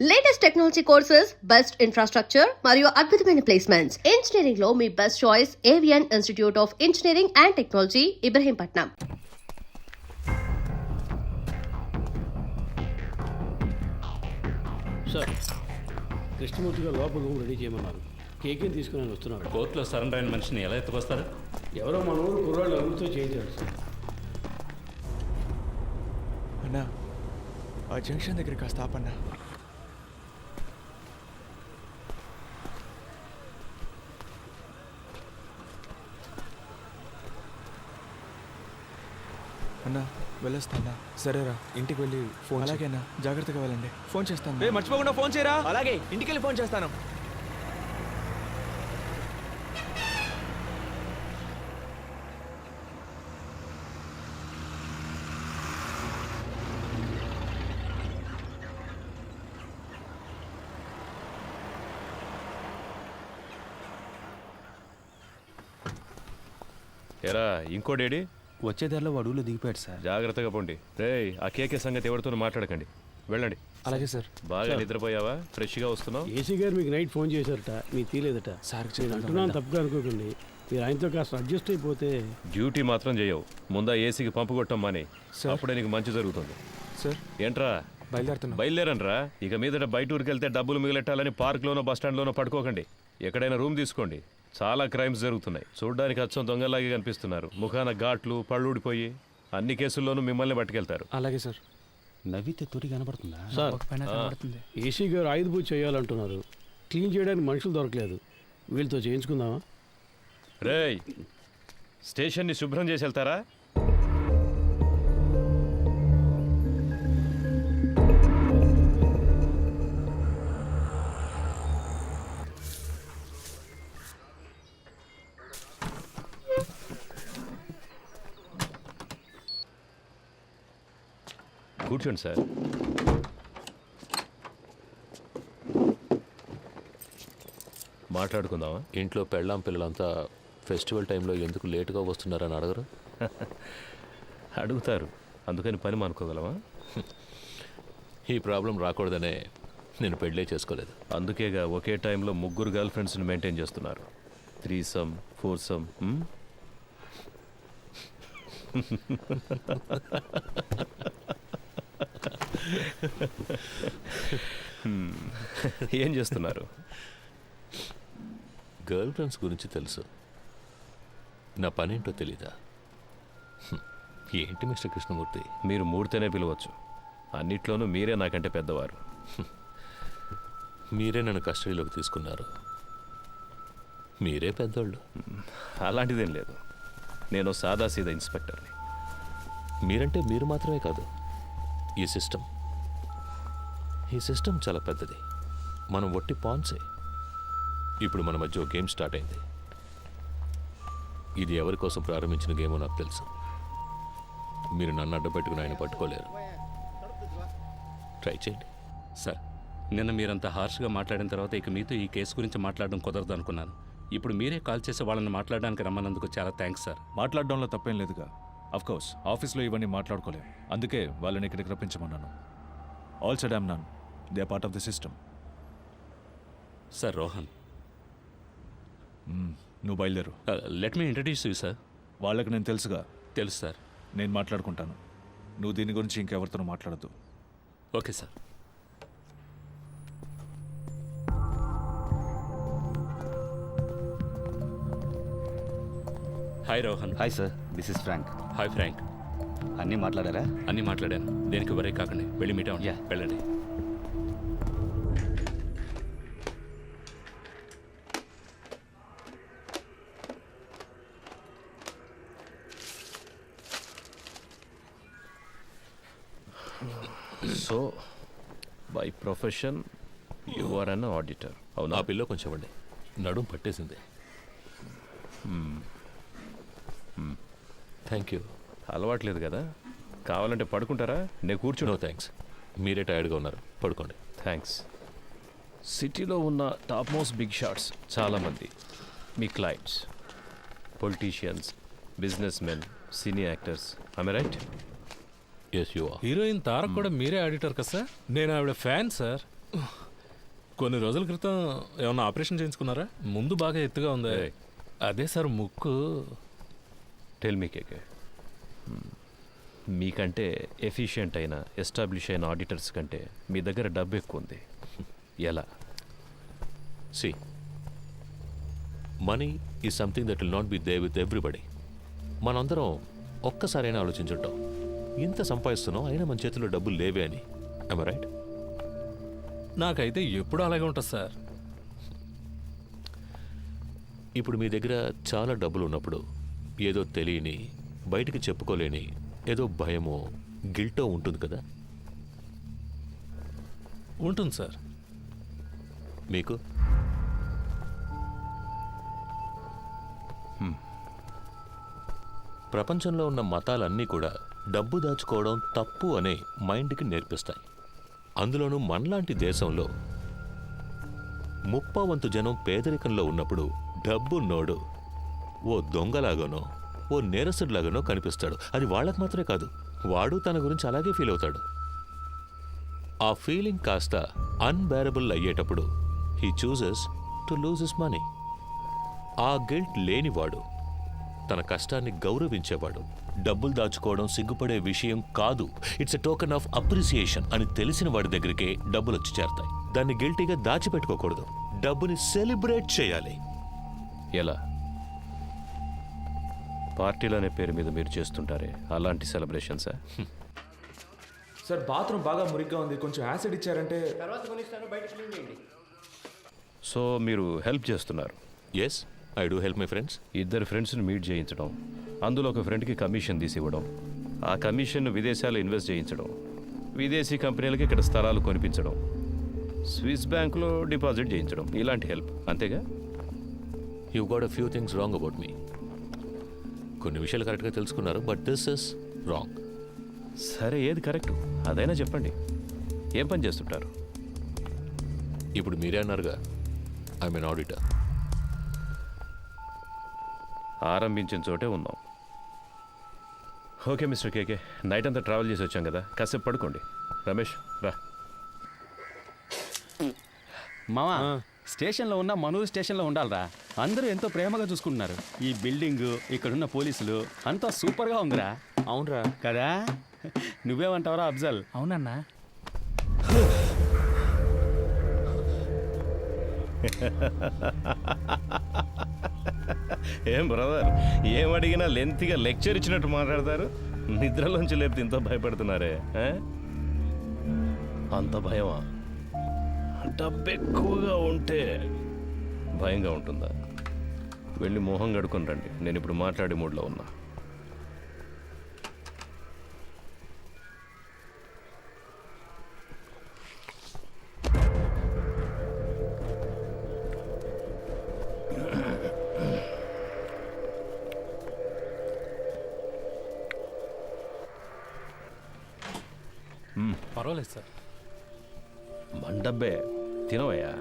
Latest technology courses, best infrastructure మరియు అద్భుతమైన placements. Engineering లో మీ best choice Avian institute of engineering and technology, Ibrahimpatnam. Sir, Krishnamurthy garu లోపల room ready చేయమన్నారు. కేకేం తీసుకుని వస్తున్నారు. కోర్టులో సరెండర్ అయిన మనిషిని ఎలా ఎత్తుకొస్తారు? ఎవరో మన ఊరు కుర్రాళ్ళు అభివృద్ధితో చేయించారు సార్. అన్నా, ఆ జంక్షన్ దగ్గర కాస్త ఆపన్నా. అన్నా, వెళ్ళొస్తానా? సరేరా, ఇంటికి వెళ్ళి ఫోన్. అలాగేనా, జాగ్రత్తగా వెళ్ళండి. ఫోన్ చేస్తాను. మర్చిపోకుండా ఫోన్ చేయరా. అలాగే, ఇంటికి వెళ్ళి ఫోన్ చేస్తాను. ఎరా ఇంకోడేడి? వచ్చే దారిలో అడవులు దిగిపోయాడు సార్. జాగ్రత్తగా పోండి. రేయ్, ఆ కేకే సంగతి ఎవరితోనూ మాట్లాడకండి. వెళ్ళండి. అలాగే సార్. బాగా నిద్రపోయావా? ఫ్రెష్గా వస్తున్నావు? ఏసీ గారు మీకు నైట్ ఫోన్ చేశారట, మీకు తీలేదట. సార్ నేను అంటున్నాను, తప్పుగా అనుకోకండి. మీరు ఆయనతో కాస్త అడ్జస్ట్ అయిపోతే. డ్యూటీ మాత్రం చేయవు. ముందా ఏసీకి పంపు కొట్టం మాని, సార్. అప్పుడే నీకు మంచి జరుగుతుంది. సార్, ఏంట్రా బయలుదేరుతున్నా. బయలుదేరనరా? ఇక మీదట బయట ఊరికి వెళ్తే డబ్బులు మిగిలెట్టాలని పార్క్లోనో బస్టాండ్లోనో పడుకోకండి. ఎక్కడైనా రూమ్ తీసుకోండి. చాలా క్రైమ్స్ జరుగుతున్నాయి. చూడ్డానికి అచ్చం దొంగలాగే కనిపిస్తున్నారు. ముఖాన ఘాట్లు, పళ్ళు ఊడిపోయి అన్ని కేసుల్లోనూ మిమ్మల్ని పట్టుకెళ్తారు. అలాగే సార్. నవ్వితే తొడి కనబడుతుందా? సార్, ఏసీ గారు ఆయుధ పూజ చేయాలంటున్నారు. క్లీన్ చేయడానికి మనుషులు దొరకలేదు. వీళ్ళతో చేయించుకుందామా? రేయ్, స్టేషన్ని శుభ్రం చేసి వెళ్తారా? కూర్చోండి సార్. మాట్లాడుకుందామా? ఇంట్లో పెళ్ళాం పిల్లలంతా ఫెస్టివల్ టైంలో ఎందుకు లేటుగా వస్తున్నారని అడగరు? అడుగుతారు, అందుకని పని మానుకోగలమా? ఈ ప్రాబ్లం రాకూడదనే నేను పెళ్ళే చేసుకోలేదు. అందుకేగా ఒకే టైంలో 3 గర్ల్ ఫ్రెండ్స్ని మెయింటైన్ చేస్తున్నారు. 3 4 ఏం చేస్తున్నారు? గర్ల్ ఫ్రెండ్స్ గురించి తెలుసు, నా పనేంటో తెలీదా? ఏంటి మిస్టర్ కృష్ణమూర్తి? మీరు మూడితేనే పిలవచ్చు. అన్నిట్లోనూ మీరే నాకంటే పెద్దవారు. మీరే నన్ను కస్టడీలోకి తీసుకున్నారు. మీరే పెద్దోళ్ళు. అలాంటిదేం లేదు. నేను సాదాసీదా ఇన్స్పెక్టర్ని. మీరంటే మీరు మాత్రమే కాదు, ఈ సిస్టమ్ చాలా పెద్దది. మనం ఒట్టి పాన్సే. ఇప్పుడు మన మధ్య ఓ గేమ్ స్టార్ట్ అయింది. ఇది ఎవరి కోసం ప్రారంభించిన గేమో నాకు తెలుసు. మీరు నన్ను అడ్డపెట్టుకుని ఆయన పట్టుకోలేరు. ట్రై చేయండి. సార్, నిన్న మీరంత హార్ష్గా మాట్లాడిన తర్వాత ఇక మీతో ఈ కేసు గురించి మాట్లాడడం కుదరదు అనుకున్నాను. ఇప్పుడు మీరే కాల్ చేసి వాళ్ళని మాట్లాడడానికి రమ్మన్నందుకు చాలా థ్యాంక్స్ సార్. మాట్లాడడంలో తప్పేం లేదుగా. అఫ్కోర్స్ ఆఫీస్లో ఇవన్నీ మాట్లాడుకోలేం, అందుకే వాళ్ళని ఇక్కడికి రప్పించమన్నాను. All said I'm none, they are part of the system. Sir, Rohan. నువ్వు బయలుదేరు. Let me introduce you sir. వాళ్ళకి నేను తెలుసుగా. తెలుసు సార్. నేను మాట్లాడుకుంటాను. నువ్వు దీని గురించి ఇంకెవరితోనూ మాట్లాడద్దు. Okay sir. Hi Rohan. Hi sir, this is Frank. Hi Frank. అన్నీ మాట్లాడారా? అన్నీ మాట్లాడాను. దేనికి వరే కాకండి, వెళ్ళి మీట్ అవ్వండి. వెళ్ళండి. So by profession you are an auditor, అవునా? ఆ పిల్ల కొంచెం ఇవ్వండి, నడుం పట్టేసింది. Thank you. అలవాట్లేదు కదా, కావాలంటే పడుకుంటారా? నేను కూర్చుని. నో థ్యాంక్స్, మీరే టైర్డ్గా ఉన్నారు, పడుకోండి. థ్యాంక్స్. సిటీలో ఉన్న టాప్ మోస్ట్ బిగ్ షాట్స్ చాలామంది మీ clients, politicians, business men, cine actors. I am right? Yes you are. Heroine Tarak కూడా మీరే ఆడిటర్ కదా సార్? నేను ఆవిడ ఫ్యాన్ సార్. కొన్ని రోజుల క్రితం ఏమన్నా ఆపరేషన్ చేయించుకున్నారా? ముందు బాగా ఎత్తుగా ఉంది. అదే సార్ ముక్కు. టెల్ మీ కేకే, మీకంటే ఎఫిషియెంట్ అయిన ఎస్టాబ్లిష్ అయిన ఆడిటర్స్ కంటే మీ దగ్గర డబ్బు ఎక్కువ ఉంది. ఎలా? See, money is something that will not be there with everybody. మనందరం ఒక్కసారైనా ఆలోచించుంటాం, ఇంత సంపాదిస్తున్నాం అయినా మన చేతిలో డబ్బులు లేవే అని. I'm right? నాకైతే ఎప్పుడు అలాగే ఉంటుంది సార్. ఇప్పుడు మీ దగ్గర చాలా డబ్బులు ఉన్నప్పుడు ఏదో తెలియని, బయటికి చెప్పుకోలేని ఏదో భయమో గిల్టో ఉంటుంది కదా. ఉంటుంది సార్. మీకు? ప్రపంచంలో ఉన్న మతాలన్నీ కూడా డబ్బు దాచుకోవడం తప్పు అనే మైండ్కి నేర్పిస్తాయి. అందులోనూ మనలాంటి దేశంలో 30% జనం పేదరికంలో ఉన్నప్పుడు డబ్బున్నోడు ఓ దొంగలాగానో ఓ నేరస్తుడిలాగానో కనిపిస్తాడు. అది వాళ్ళకు మాత్రమే కాదు, వాడు తన గురించి అలాగే ఫీల్ అవుతాడు. ఆ ఫీలింగ్ కాస్త అన్బేరబుల్ అయ్యేటప్పుడు he chooses to lose his money. ఆ గిల్ట్ లేనివాడు, తన కష్టాన్ని గౌరవించేవాడు, డబ్బులు దాచుకోవడం సిగ్గుపడే విషయం కాదు, it's a token of appreciation అని తెలిసిన వాడి దగ్గరికే డబ్బులు వచ్చి చేరతాయి. దాన్ని గిల్టీగా దాచిపెట్టుకోకూడదు, డబ్బుని సెలబ్రేట్ చేయాలి. ఎలా? పార్టీలు అనే పేరు మీద మీరు చేస్తుంటారే అలాంటి సెలబ్రేషన్సా? సార్ బాత్రూమ్ బాగా మురిగ్గా ఉంది, కొంచెం యాసిడ్ ఇచ్చారంటే. సో మీరు హెల్ప్ చేస్తున్నారు? Yes, I do help my friends. ఇద్దరు ఫ్రెండ్స్ని మీట్ చేయించడం, అందులో ఒక ఫ్రెండ్కి కమిషన్ తీసి ఇవ్వడం, ఆ కమిషన్ను విదేశాల్లో ఇన్వెస్ట్ చేయించడం, విదేశీ కంపెనీలకి ఇక్కడ స్థలాలు కొనిపించడం, స్విస్ బ్యాంకులో డిపాజిట్ చేయించడం, ఇలాంటి హెల్ప్ అంతేగా? You got a few things wrong about me. కొన్ని విషయాలు కరెక్ట్గా తెలుసుకున్నారు, బట్ దిస్ ఇస్ రాంగ్. సరే, ఏది కరెక్ట్ అదైనా చెప్పండి. ఏం పని చేస్తుంటారు? ఇప్పుడు మీరే అన్నారుగా, ఐఎమ్ ఎన్ ఆడిటర్. ఆరంభించిన చోటే ఉన్నాం. ఓకే మిస్టర్ కేకే, నైట్ అంతా ట్రావెల్ చేసి వచ్చాం కదా, కాసేపు పడుకోండి. రమేష్ రా. మావా, స్టేషన్లో ఉన్న మనూరు స్టేషన్లో ఉండాలరా. అందరూ ఎంతో ప్రేమగా చూసుకుంటున్నారు. ఈ బిల్డింగ్, ఇక్కడున్న పోలీసులు అంతా సూపర్గా ఉందిరా. అవునరా కదా? నువ్వేమంటావరా అఫ్జల్? అవునన్నా. ఏం బ్రదర్, ఏం అడిగినా లెంత్గా లెక్చర్ ఇచ్చినట్టు మాట్లాడతారు. నిద్రలోంచి లేపితే ఇంత భయపడుతున్నారే? అంత భయమా? డబ్బు ఎక్కువగా ఉంటే భయంగా ఉంటుందా? వెళ్ళి మొహం కడుకొని రండి, నేను ఇప్పుడు మాట్లాడే మూడ్లో ఉన్నా. పర్వాలేదు సార్. మండబ్బే తినవయ్యా.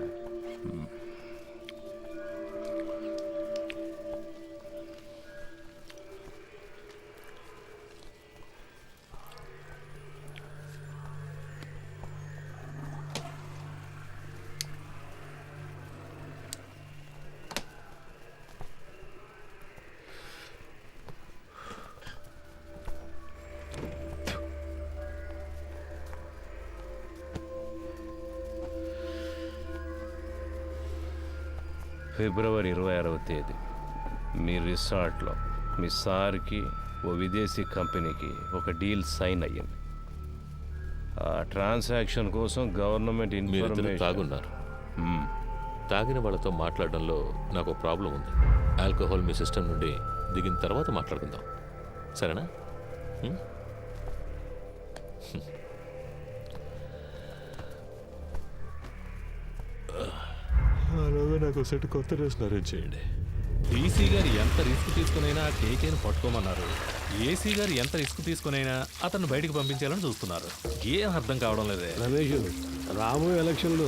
ఫిబ్రవరి 26వ తేదీ మీ రిసార్ట్లో మీ సార్కి ఓ విదేశీ కంపెనీకి ఒక డీల్ సైన్ అయ్యింది. ఆ ట్రాన్సాక్షన్ కోసం గవర్నమెంట్ మీరిద్దరు ఇన్ఫర్మేషన్. తాగున్నారు. తాగిన వాళ్ళతో మాట్లాడడంలో నాకు ప్రాబ్లం ఉంది. ఆల్కహాల్ మీ సిస్టమ్ నుండి దిగిన తర్వాత మాట్లాడుకుందాం, సరేనా? అలాగే నాకు సెట్ కొత్త డ్రెస్ అరేంజ్ చేయండి. డీసీ గారు ఎంత రిస్క్ తీసుకునైనా కేకేని పట్టుకోమన్నారు. ఏసీ గారు ఎంత రిస్క్ తీసుకునైనా అతను బయటికి పంపించాలని చూస్తున్నారు. ఏం అర్థం కావడం లేదే. రమేష్, రాబోయే ఎలక్షన్లో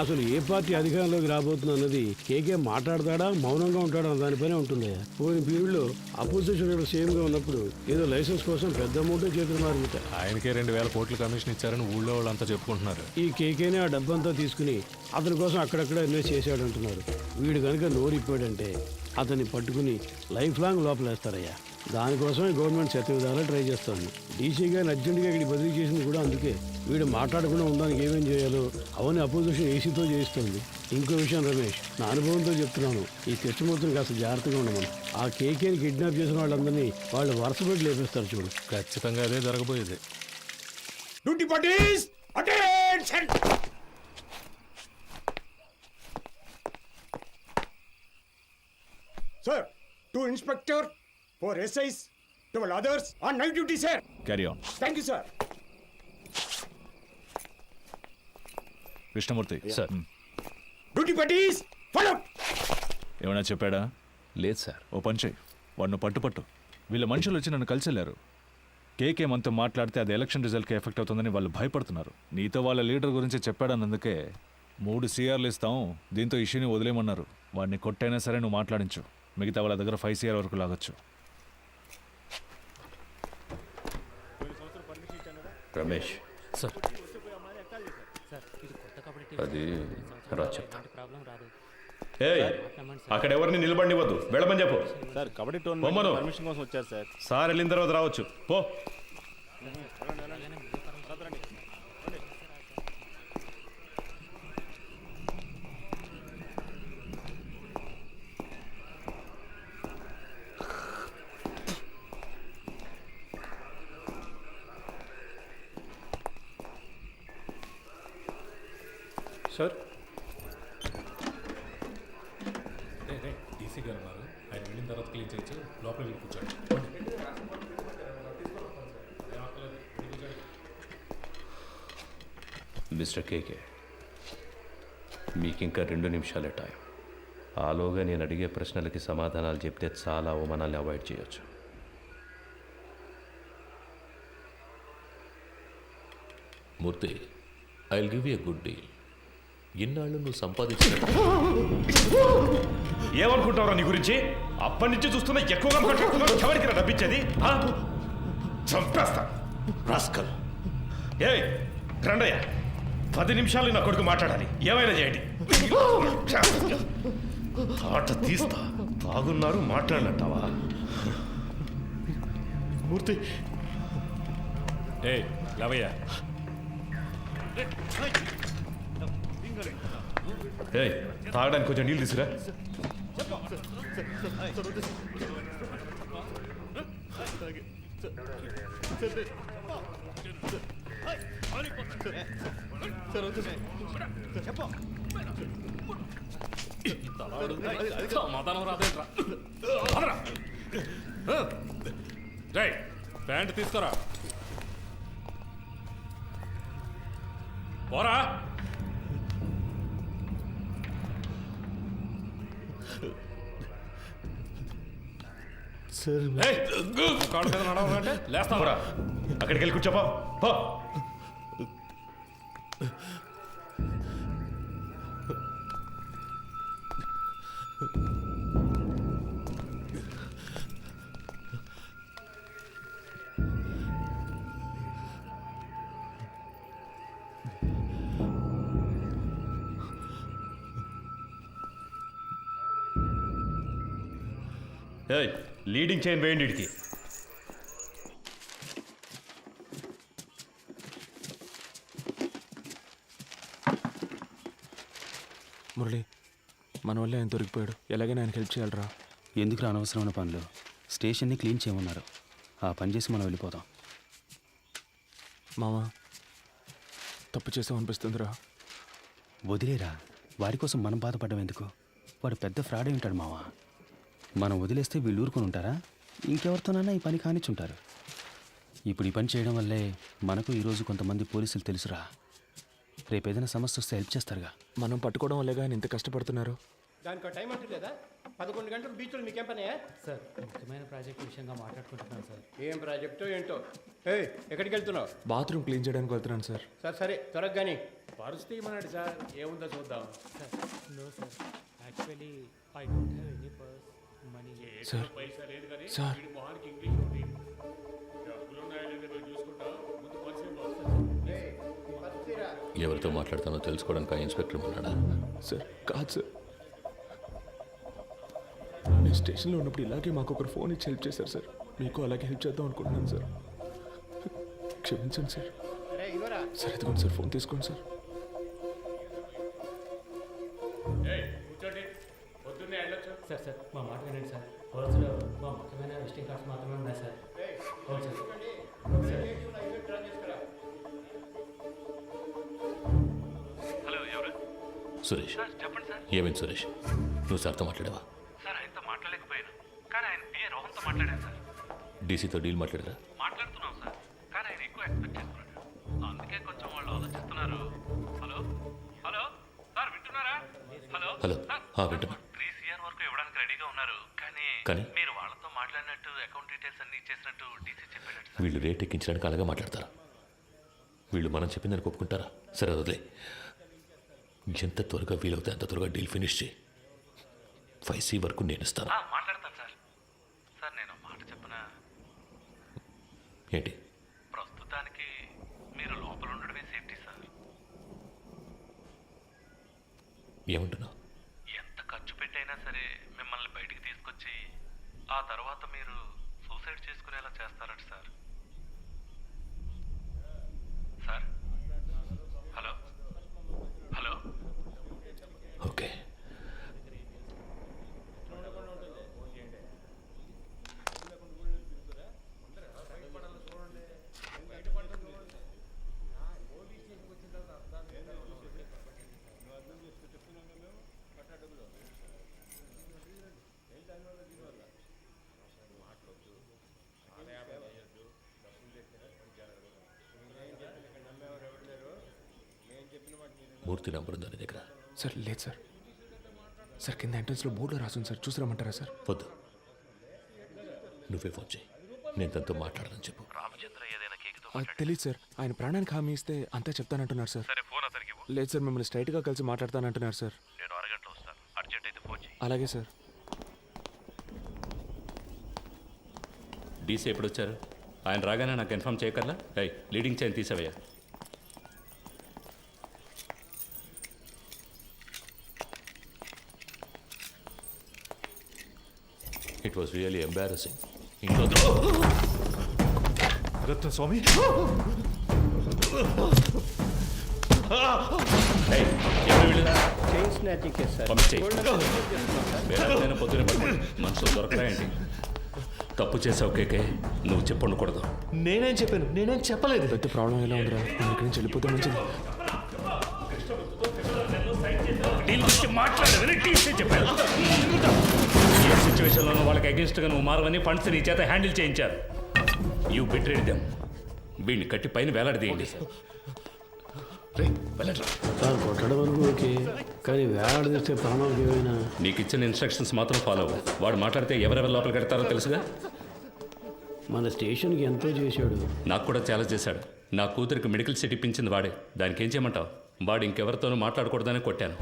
అసలు ఏ పార్టీ అధికారంలోకి రాబోతుంది అన్నది కేకే మాట్లాడతాడా మౌనంగా ఉంటాడా అన్న దానిపైనే ఉంటుంది. పోయిన పీరియడ్లో అపోజిషన్ లీడర్ సీఎంగా ఉన్నప్పుడు ఏదో లైసెన్స్ కోసం పెద్ద అమౌంట్ చేతులు మారింది. ఆయనకే 2,000 కోట్ల కమిషన్ ఇచ్చారని ఊళ్ళో వాళ్ళంతా చెప్పుకుంటున్నారు. ఈ కేకేనే ఆ డబ్బంతా తీసుకుని అతని కోసం అక్కడక్కడ ఇన్వెస్ట్ చేశాడు అంటున్నారు. వీడు కనుక నోరు ఇప్పాడంటే అతన్ని పట్టుకుని లైఫ్ లాంగ్ లోపలేస్తారయ్యా. దానికోసమే గవర్నమెంట్ శతవిధాలా ట్రై చేస్తుంది. డీసీ గారిని అర్జెంటుగా ఇక్కడికి బదిలీ చేసింది కూడా అందుకే. వీడు మాట్లాడకుండా ఉండడానికి ఏమేం చేయాలో అవన్నీ అపోజిషన్ ఏసీతో చేయిస్తుంది. ఇంకో విషయం రమేష్, నా అనుభవంతో చెప్తున్నాను, ఈ కృష్ణమూర్తిని కాస్త జాగ్రత్తగా ఉండమని. ఆ కేకేని కిడ్నాప్ చేసిన వాళ్ళందరినీ వాళ్ళు వరుస పెట్టి లేపేస్తారు చూడు. ఖచ్చితంగా అదే జరగబోయేది. Duty parties attention. Sir, 2 inspector, 4 SIs, 12 others on night duty, sir. Carry on. Thank you, sir. Krishnamurthy sir. Duty parties follow. ఏమైనా చెప్పాడా? లేదు సార్. ఓ పని చేయి, వాడిని పట్టు. వీళ్ళ మనుషులు వచ్చి నన్ను కలిసి వెళ్ళారు. కేకే మనతో మాట్లాడితే అది ఎలక్షన్ రిజల్ట్కి ఎఫెక్ట్ అవుతుందని వాళ్ళు భయపడుతున్నారు. నీతో వాళ్ళ లీడర్ గురించి చెప్పాడన్నందుకే 3 CRలు ఇస్తాం, దీంతో ఇష్యూని వదిలేయమన్నారు. వాడిని కొట్టైనా సరే నువ్వు మాట్లాడించు. మిగతా వాళ్ళ దగ్గర 5 CR వరకు లాగొచ్చు. రమేష్ సార్, అది రా చెప్తా. అక్కడ ఎవరిని నిలబడివద్దు, వెళ్ళమని చెప్పు. సార్ కబడ్డీ పొమ్మను. పర్మిషన్ కోసం వచ్చారు సార్. సార్ వెళ్ళిన తర్వాత రావచ్చు. పో. సార్. డీసీ గారు ఉన్నారు, ఆయన వెళ్ళిన తర్వాత క్లీన్ చేయొచ్చు. లోపల వెళ్ళి కూర్చోండి. మిస్టర్ కేకే, మీకు ఇంకా 2 నిమిషాలే టైం. ఆలోగా నేను అడిగే ప్రశ్నలకి సమాధానాలు చెప్తే చాలా అవమానాన్ని అవాయిడ్ చేయొచ్చు. Murthy, I will give you a good deal. ఇన్నాళ్ళు నువ్వు సంపాదించిన ఏమనుకుంటావురా నీ గురించి? అప్పటి నుంచి చూస్తున్నా ఎక్కువగా మాట్లాడుతున్నావు. ఎవరికి డబ్బిచ్చేది? చంపేస్తా రాస్కల్. ఏ రండయ్య, 10 నిమిషాలు నా కొడుకు మాట్లాడాలి. ఏమైనా చేయండి. ఆట తీస్తా. తాగున్నారు, మాట్లాడినట్టావా? మూర్తి, ఏ లవయ్య, ఏ తాగడానికి కొంచెం నీళ్ళు తీసుకురా. సమాధానం రాదేంట్రా? రై, ప్యాంట్ తీసుకురా. పోరా. కాళ్ళు మీద నడవాలంటే లేస్తా. పోరా, అక్కడికి వెళ్ళి కూర్చోపా. పో. లీడింగ్ చైన్ వేయండి ఇడికి. మురళి, మన వల్ల ఆయన దొరికిపోయాడు. ఎలాగైనా ఆయనకి హెల్ప్ చేయాలరా. ఎందుకు అనవసరమైన పనులు? స్టేషన్ని క్లీన్ చేయమన్నారు, ఆ పని చేసి మనం వెళ్ళిపోతాం. మామ, తప్పు చేసామనిపిస్తుందిరా. వదిలేరా, వాడి కోసం మనం బాధపడడం ఎందుకు? వాడు పెద్ద ఫ్రాడ్ అయి ఉంటాడు మావా. మనం వదిలేస్తే వీళ్ళు ఊరుకొని ఉంటారా? ఇంకెవరితోనైనా ఈ పని కానిచ్చుంటారు. ఇప్పుడు ఈ పని చేయడం వల్లే మనకు ఈరోజు కొంతమంది పోలీసులు తెలుసురా. రేపు ఏదైనా సమస్య వస్తే హెల్ప్ చేస్తారుగా. మనం పట్టుకోవడం వల్లేగా ఆయన ఇంత కష్టపడుతున్నారు. దానికి టైం అంటూ లేదా? 11 గంటలు బీచ్లో మీకేం పని? సార్ ముఖ్యమైన ప్రాజెక్ట్ విషయంగా మాట్లాడుకుంటున్నాను సార్. ఏం ప్రాజెక్టో ఏంటో. ఎక్కడికి వెళ్తున్నావు? బాత్రూమ్ క్లీన్ చేయడానికి వెళ్తున్నాను సార్. సరే త్వరగా కానీ. పర్స్ తీయమన్నాడు సార్, ఏముందో చూద్దాం. Sir no sir, actually I don't have any purse money. Sir పైసా లేదు కానీ సార్ వీడి మొహానికి ఇంగ్లీష్ ఉంది. డబ్బులు ఉన్నాయో లేదో పోయి చూసుకుంటా, ముందు పర్స్ ఇవ్వు. ఎవరితో మాట్లాడతానో తెలుసుకోవడానికి ఆ ఇన్స్పెక్టర్ ఉన్నాడా? సార్ కాదు సార్, నేను స్టేషన్లో ఉన్నప్పుడు ఇలాగే మాకు ఒకరు ఫోన్ ఇచ్చి హెల్ప్ చేశారు సార్. మీకు అలాగే హెల్ప్ చేద్దాం అనుకుంటున్నాను సార్. క్షమించండి సార్. సార్ ఎదుగుండి సార్, ఫోన్ తీసుకోండి సార్. కూర్చోండి, పొద్దున్నే వెళ్ళొచ్చు. సార్ సార్ మా మాట వినండి సార్. పర్సులో మా ముఖ్యమైన విజిటింగ్ కార్డ్స్ మాత్రమే ఉన్నాయి సార్. అవును సార్. హలో, ఎవరు? సురేష్. చెప్పండి సార్. ఏమైంది సురేష్? నువ్వు సార్తో మాట్లాడావా? సార్ ఆయనతో మాట్లాడలేకపోయాను, కానీ ఆయన పిఏ రోహన్తో మాట్లాడాను సార్. డీసీతో డీల్ మాట్లాడరా? మాట్లాడుతున్నాం సార్, కానీ ఆయన ఎక్కువ ఎక్స్పెక్ట్ చేస్తున్నాడు, అందుకే కొంచెం వాళ్ళు ఆలోచిస్తున్నారు. హలో హలో సార్, వింటున్నారా? హలో హలో వింటున్నా. 3 CR వరకు ఇవ్వడానికి రెడీగా ఉన్నారు, కానీ కానీ? మీరు వాళ్ళతో మాట్లాడినట్టు అకౌంట్ డీటెయిల్స్ అన్ని ఇచ్చేసినట్టు డీసీ చెప్పాడు సార్. వీళ్ళు రేట్ ఎక్కించడానికి అలాగే మాట్లాడతారా? వీళ్ళు మనం చెప్పిందని ఒప్పుకుంటారా? సరే వదిలే. ఎంత త్వరగా వీలవుతే అంత త్వరగా డీల్ ఫినిష్ చేయి. 5C వరకు నేను ఇస్తాను. మాట్లాడతాను సార్. సార్ నేను మాట చెప్పనా? ఏంటి? ప్రస్తుతానికి మీరు లోపల ఉండడమే సేఫ్టీ సార్. ఏమంటున్నావు? ఎంత ఖర్చు పెట్టైనా సరే మిమ్మల్ని బయటికి తీసుకొచ్చి ఆ తర్వాత మీరు సూసైడ్ చేసుకునేలా చేస్తారట sir. Sir hello hello okay. Murthy number ఉందా నీ దగ్గర? సార్ లేదు సార్. సార్ కింద ఎంట్రన్స్లో బోర్డులో రాసుంది సార్, చూసి రమ్మంటారా సార్? వద్దు, నువ్వే ఫోన్ చేయి. నేను తనతో మాట్లాడదని చెప్పు. రామచంద్ర ఏదైనా కేకుతో తెలియదు సార్, ఆయన ప్రాణానికి హామీ ఇస్తే అంతే చెప్తానంటున్నారు సార్. సరే ఫోన్ అతనికి ఇవ్వు. లేదు సార్, మిమ్మల్ని స్ట్రైట్గా కలిసి మాట్లాడతానంటున్నారు సార్. నేను అరగంటలో వస్తాను, అర్జెంట్ అయితే ఫోన్ చేయి. అలాగే సార్. డీసీ ఎప్పుడు వచ్చారు? ఆయన రాగానే నాకు ఇన్ఫామ్ చేయకల్లా. లీడింగ్ చైన్ తీసావయ్యా. It was really embarrassing. ఇంట్లో రత్న స్వామి, చైన్ స్నాచింగ్ చేస్తారు. పొద్దునే పడుకోండి, మనుషులు దొరకరా ఏంటి? తప్పు చేసావు కేకే, నువ్వు చెప్పండకూడదు. నేనేం చెప్పాను? నేనేం చెప్పలేదు. పెద్ద ప్రాబ్లం ఎలా ఉందిరా? నేను ఇక్కడి నుంచి వెళ్ళిపోతే మంచిది. ఏ సిచ్యువేషన్లోనూ వాళ్ళకి అగేన్స్ట్గా నువ్వు మారవని ఫండ్స్ నీ చేత హ్యాండిల్ చేయించారు. You betrayed them. వీడిని కట్టి పైన వేలాడదీయండి. సార్ కొట్టడం వరకు ఓకే, కానీ వేలాడదీస్తే ప్రాణాలకు ఏమైనా. నీకు ఇచ్చిన ఇన్స్ట్రక్షన్స్ మాత్రం ఫాలో అవ్వు. వాడు మాట్లాడితే ఎవరెవరు లోపలికి పెడతారో తెలుసుగా. మన స్టేషన్కి ఎంతో చేశాడు. నాకు కూడా చాలా చేశాడు. నా కూతురికి మెడికల్ సీట్ ఇప్పించింది వాడే. దానికి ఏం చేయమంటావు? వాడు ఇంకెవరితోనూ మాట్లాడకూడదని కొట్టాను.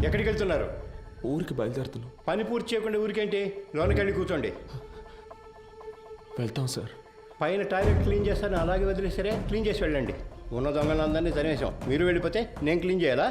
ఎక్కడికి వెళ్తున్నారు? ఊరికి బయలుదేరుతున్నాం. పని పూర్తి చేయకుండా ఊరికేంటి? లోనకి వెళ్ళి కూర్చోండి. వెళ్తాం సార్. పైన టాయిలెట్ క్లీన్ చేస్తాను, అలాగే వదిలేసరే క్లీన్ చేసి వెళ్ళండి. ఉన్న దొంగలందరినీ తరిమేశాం. మీరు వెళ్ళిపోతే నేను క్లీన్ చేయాలా?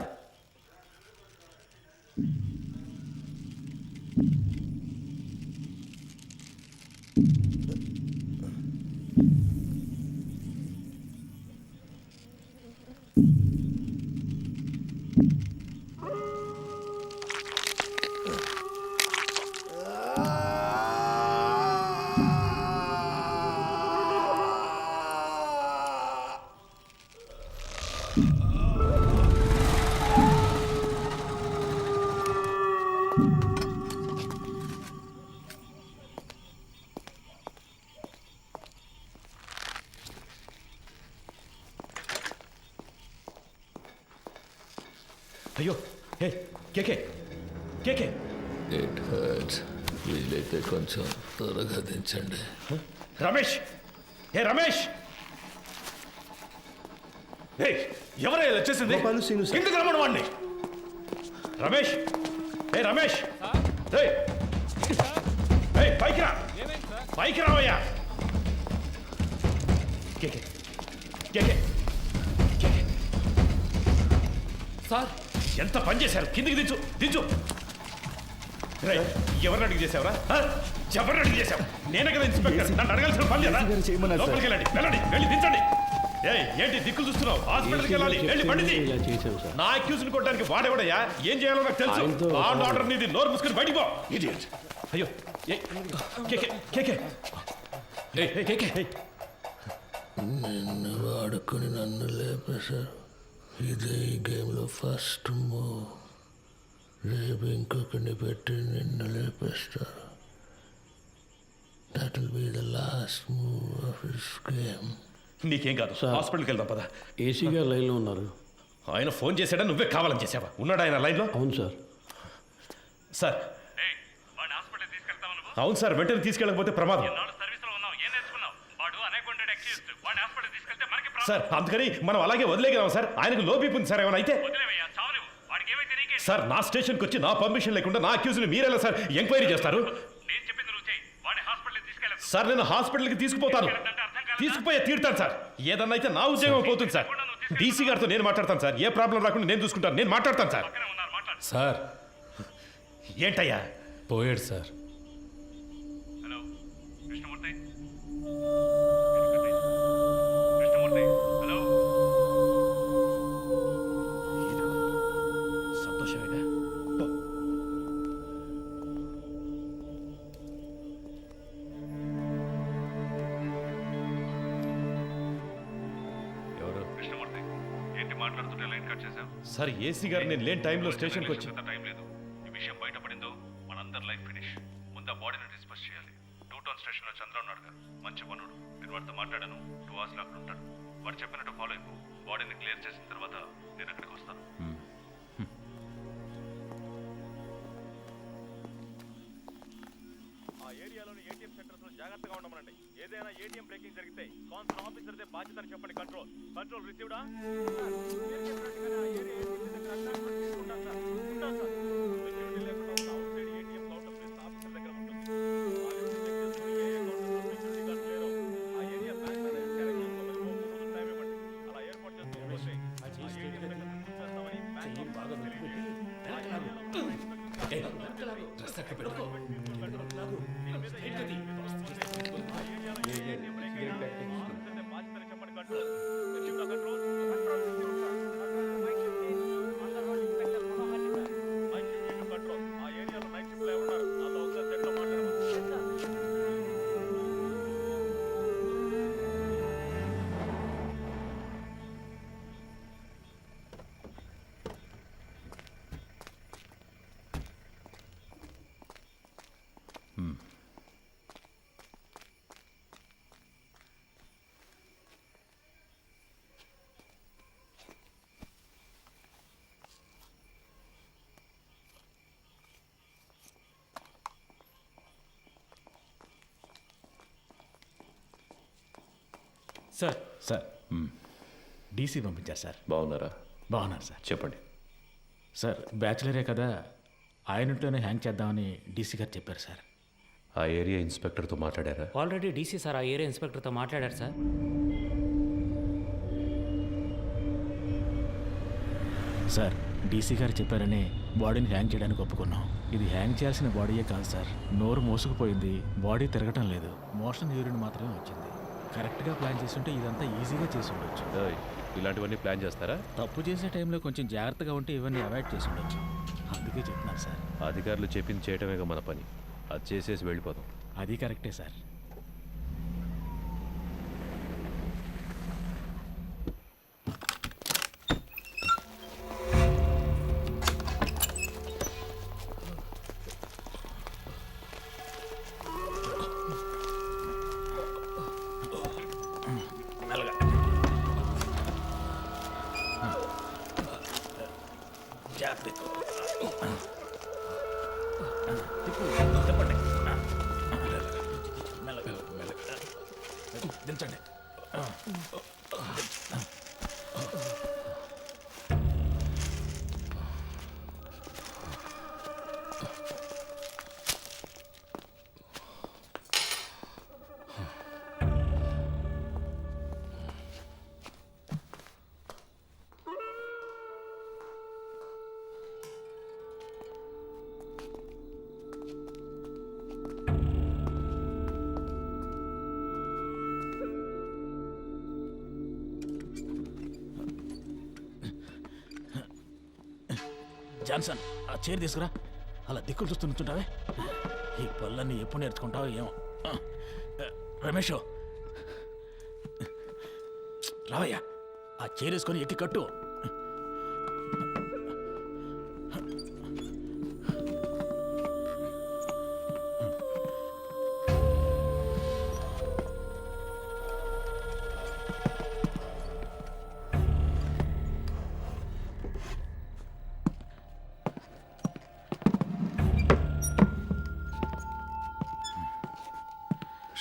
అయ్యో హే కేకే కేకే ఇట్ హర్ట్స్. వీలైతే కొంచెం త్వరగా దించండి. రమేష్ హే రమేష్ హే ఎవరైనా ఇలా చేసింది? గోపాలు, సీను సార్. కిందకి రమ్మను వాడిని. రమేష్ హే రమేష్ హే హే పైకి రా, పైకి రావయ్యా. కేకే కేకే కేకే సార్ ఎంత పని చేశారు? కిందికి దించు దించు. రేయ్, ఎవరిని అడిగి చేసావురా? ఎవరిని అడిగి చేసావు? నేనే కదా ఇన్స్పెక్టర్, నన్ను అడగాల్సిన పని లేదా? లోపలికి వెళ్ళండి, వెళ్ళండి, వెళ్ళి దించండి. ఏంటి దిక్కులు చూస్తున్నావు? హాస్పిటల్కి వెళ్ళాలి, వెళ్ళి బండిది. ఇలా చేశాం సార్. నా అక్యూజ్ని కొట్టడానికి వాడేవాడయ్యా? ఏం చేయాలో నాకు తెలుసు. ఆయనతో- ఆర్డర్ నీది, నోరు మూసుకొని బయటికి పో. Idiot. అయ్యో ఏయ్, కేకే కేకే ఏయ్, ఏయ్, కేకే ఏయ్. నిన్ను వాడుకొని నన్ను లేపేశారు. ఇదే ఈ గేమ్లో ఫస్ట్ మూవ్. రేపు ఇంకొకరిని పెట్టి నిన్ను లేపేస్తారు. That will be the last move of this game. నీకేం కాదు, హాస్పిటల్కి వెళ్దాం పద. ఏసీ గారు లైన్లో ఉన్నారు. ఆయన ఫోన్ చేశాడా, నువ్వే కావాలని చేసావా? ఉన్నాడా ఆయన లైన్లో? అవును సార్. సార్ అవును సార్, వెంటనే తీసుకెళ్ళకపోతే ప్రమాదం. సార్ అందుకని మనం అలాగే వదిలేగలం సార్. ఆయనకు లో బీపీ ఉంది సార్, ఏమైనా అయితే. సార్ నా స్టేషన్కి వచ్చి నా పర్మిషన్ లేకుండా నా అక్యూజ్ని మీరెలా సార్ ఎంక్వైరీ చేస్తారు? సార్ నేను హాస్పిటల్కి తీసుకుపోతాను, తీసుకుపోయే తీరుతాను సార్. ఏదన్నా అయితే నా ఉద్యోగం పోతుంది సార్. డీసీ గారితో నేను మాట్లాడతాను సార్. ఏ ప్రాబ్లం రాకుండా నేను చూసుకుంటాను, నేను మాట్లాడతాను సార్. సార్ ఏంటయ్యా? పోయాడు సార్. సంతోషమేగా. ఎవరు? ఏంటి మాట్లాడుతుంటే లైన్ కట్ చేసావు? సార్ ఏసీ గారు నేను లేని టైంలో స్టేషన్కి వచ్చి టైం లేదు. ఈ విషయం బయటపడిందో మనందరి లైఫ్ ఫినిష్. ముందు ఆ బాడీని డిస్పోజ్ చేయాలి. 2 టౌన్ స్టేషన్లో చంద్ర ఉన్నాడు కదా, మంచి పనుడు. నేను వాడితో మాట్లాడాను. 2 అవర్స్లో అక్కడ ఉంటాడు. వాడు చెప్పినట్టు ఫాలో అయిపో. బాడీని క్లియర్ చేసిన తర్వాత నేను అక్కడికి వస్తాను. ఆ ఏరియాలోని ఏటీఎం సెంటర్స్ లో జాగ్రత్తగా ఉండమనండి. ఏదైనా ఏటీఎం బ్రేకింగ్ జరిగితే కాన్సర్న్ ఆఫీసర్దే బాధ్యతని చెప్పండి. కంట్రోల్ కంట్రోల్ రిసీవ్డా? సార్ సార్ డీసీ పంపించారు సార్. బాగున్నారా? బాగున్నారు సార్. చెప్పండి. సార్ బ్యాచిలరే కదా, ఆయనతోనే హ్యాంగ్ చేద్దామని డీసీ గారు చెప్పారు సార్. ఆ ఏరియా ఇన్స్పెక్టర్తో మాట్లాడారా? ఆల్రెడీ డీసీ సార్ ఆ ఏరియా ఇన్స్పెక్టర్తో మాట్లాడారు సార్. సార్ డీసీ గారు చెప్పారని బాడీని హ్యాంగ్ చేయడానికి ఒప్పుకున్నాం. ఇది హ్యాంగ్ చేయాల్సిన బాడీయే కాదు సార్. నోరు మోసుకుపోయింది, బాడీ తిరగటం లేదు, మోషన్ యూరిన్ మాత్రమే వచ్చింది. కరెక్ట్గా ప్లాన్ చేస్తుంటే ఇదంతా ఈజీగా చేసి ఉండొచ్చు. ఇలాంటివన్నీ ప్లాన్ చేస్తారా? తప్పు చేసే టైంలో కొంచెం జాగ్రత్తగా ఉంటే ఇవన్నీ అవాయిడ్ చేసి ఉండొచ్చు. అందుకే చెప్తున్నాను సార్. అధికారులు చెప్పింది చేయటమేగా మన పని. అది చేసేసి వెళ్ళిపోదాం. అది కరెక్టే సార్. జాన్సన్, ఆ చైర్ తీసుకురా. అలా దిక్కులు చూస్తూ నుంచుంటావే. ఈ పళ్ళన్నీ ఎప్పుడు నేర్చుకుంటావో ఏమో. రమేష్, రావయ్యా, ఆ చైర్ వేసుకొని ఎక్కి కట్టు.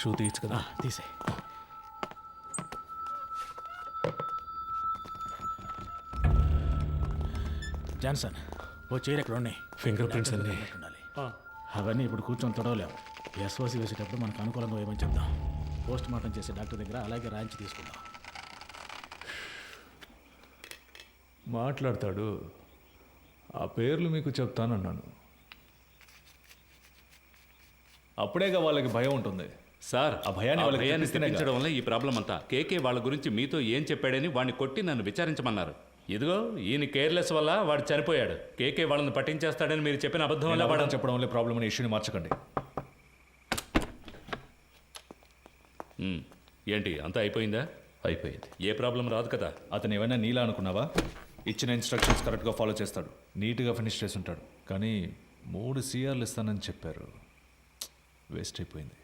షూ తీయచ్చు కదా. తీసే. జాన్సన్, ఓ చైర్ ఎక్కడ ఉన్నాయి? ఫింగర్ ప్రింట్స్ అన్నీ ఉండాలి. అవన్నీ ఇప్పుడు కూర్చొని తొడవలేము. ఎస్ఓసి వేసేటప్పుడు మనకు అనుకూలంగా ఏమని చెప్దాం. పోస్ట్ మార్టం చేసే డాక్టర్ దగ్గర అలాగే రాయించి తీసుకుందాం. మాట్లాడతాడు. ఆ పేర్లు మీకు చెప్తానన్నాను. అప్పుడేగా వాళ్ళకి భయం ఉంటుంది. సార్, ఆ భయాన్ని వాళ్ళకి భయాన్ని తెప్పిస్తేనే తెప్పించడం వల్ల ఈ ప్రాబ్లం అంతా. కేకే వాళ్ళ గురించి మీతో ఏం చెప్పాడని వాడిని కొట్టి నన్ను విచారించమన్నారు. ఇదిగో ఈయన కేర్లెస్ వల్ల వాడు చనిపోయాడు. కేకే వాళ్ళని పట్టించేస్తాడని మీరు చెప్పిన అబద్ధం వల్ల వాడు చెప్పడం వల్ల ప్రాబ్లం అనే ఇష్యూని మార్చకండి. ఏంటి అంతా అయిపోయిందా? అయిపోయింది. ఏ ప్రాబ్లం రాదు కదా. అతను ఏమైనా నీలా అనుకున్నావా? ఇచ్చిన ఇన్స్ట్రక్షన్స్ కరెక్ట్గా ఫాలో చేస్తాడు, నీట్గా ఫినిష్ చేసి ఉంటాడు. కానీ 3 CRలు ఇస్తానని చెప్పారు. వేస్ట్ అయిపోయింది.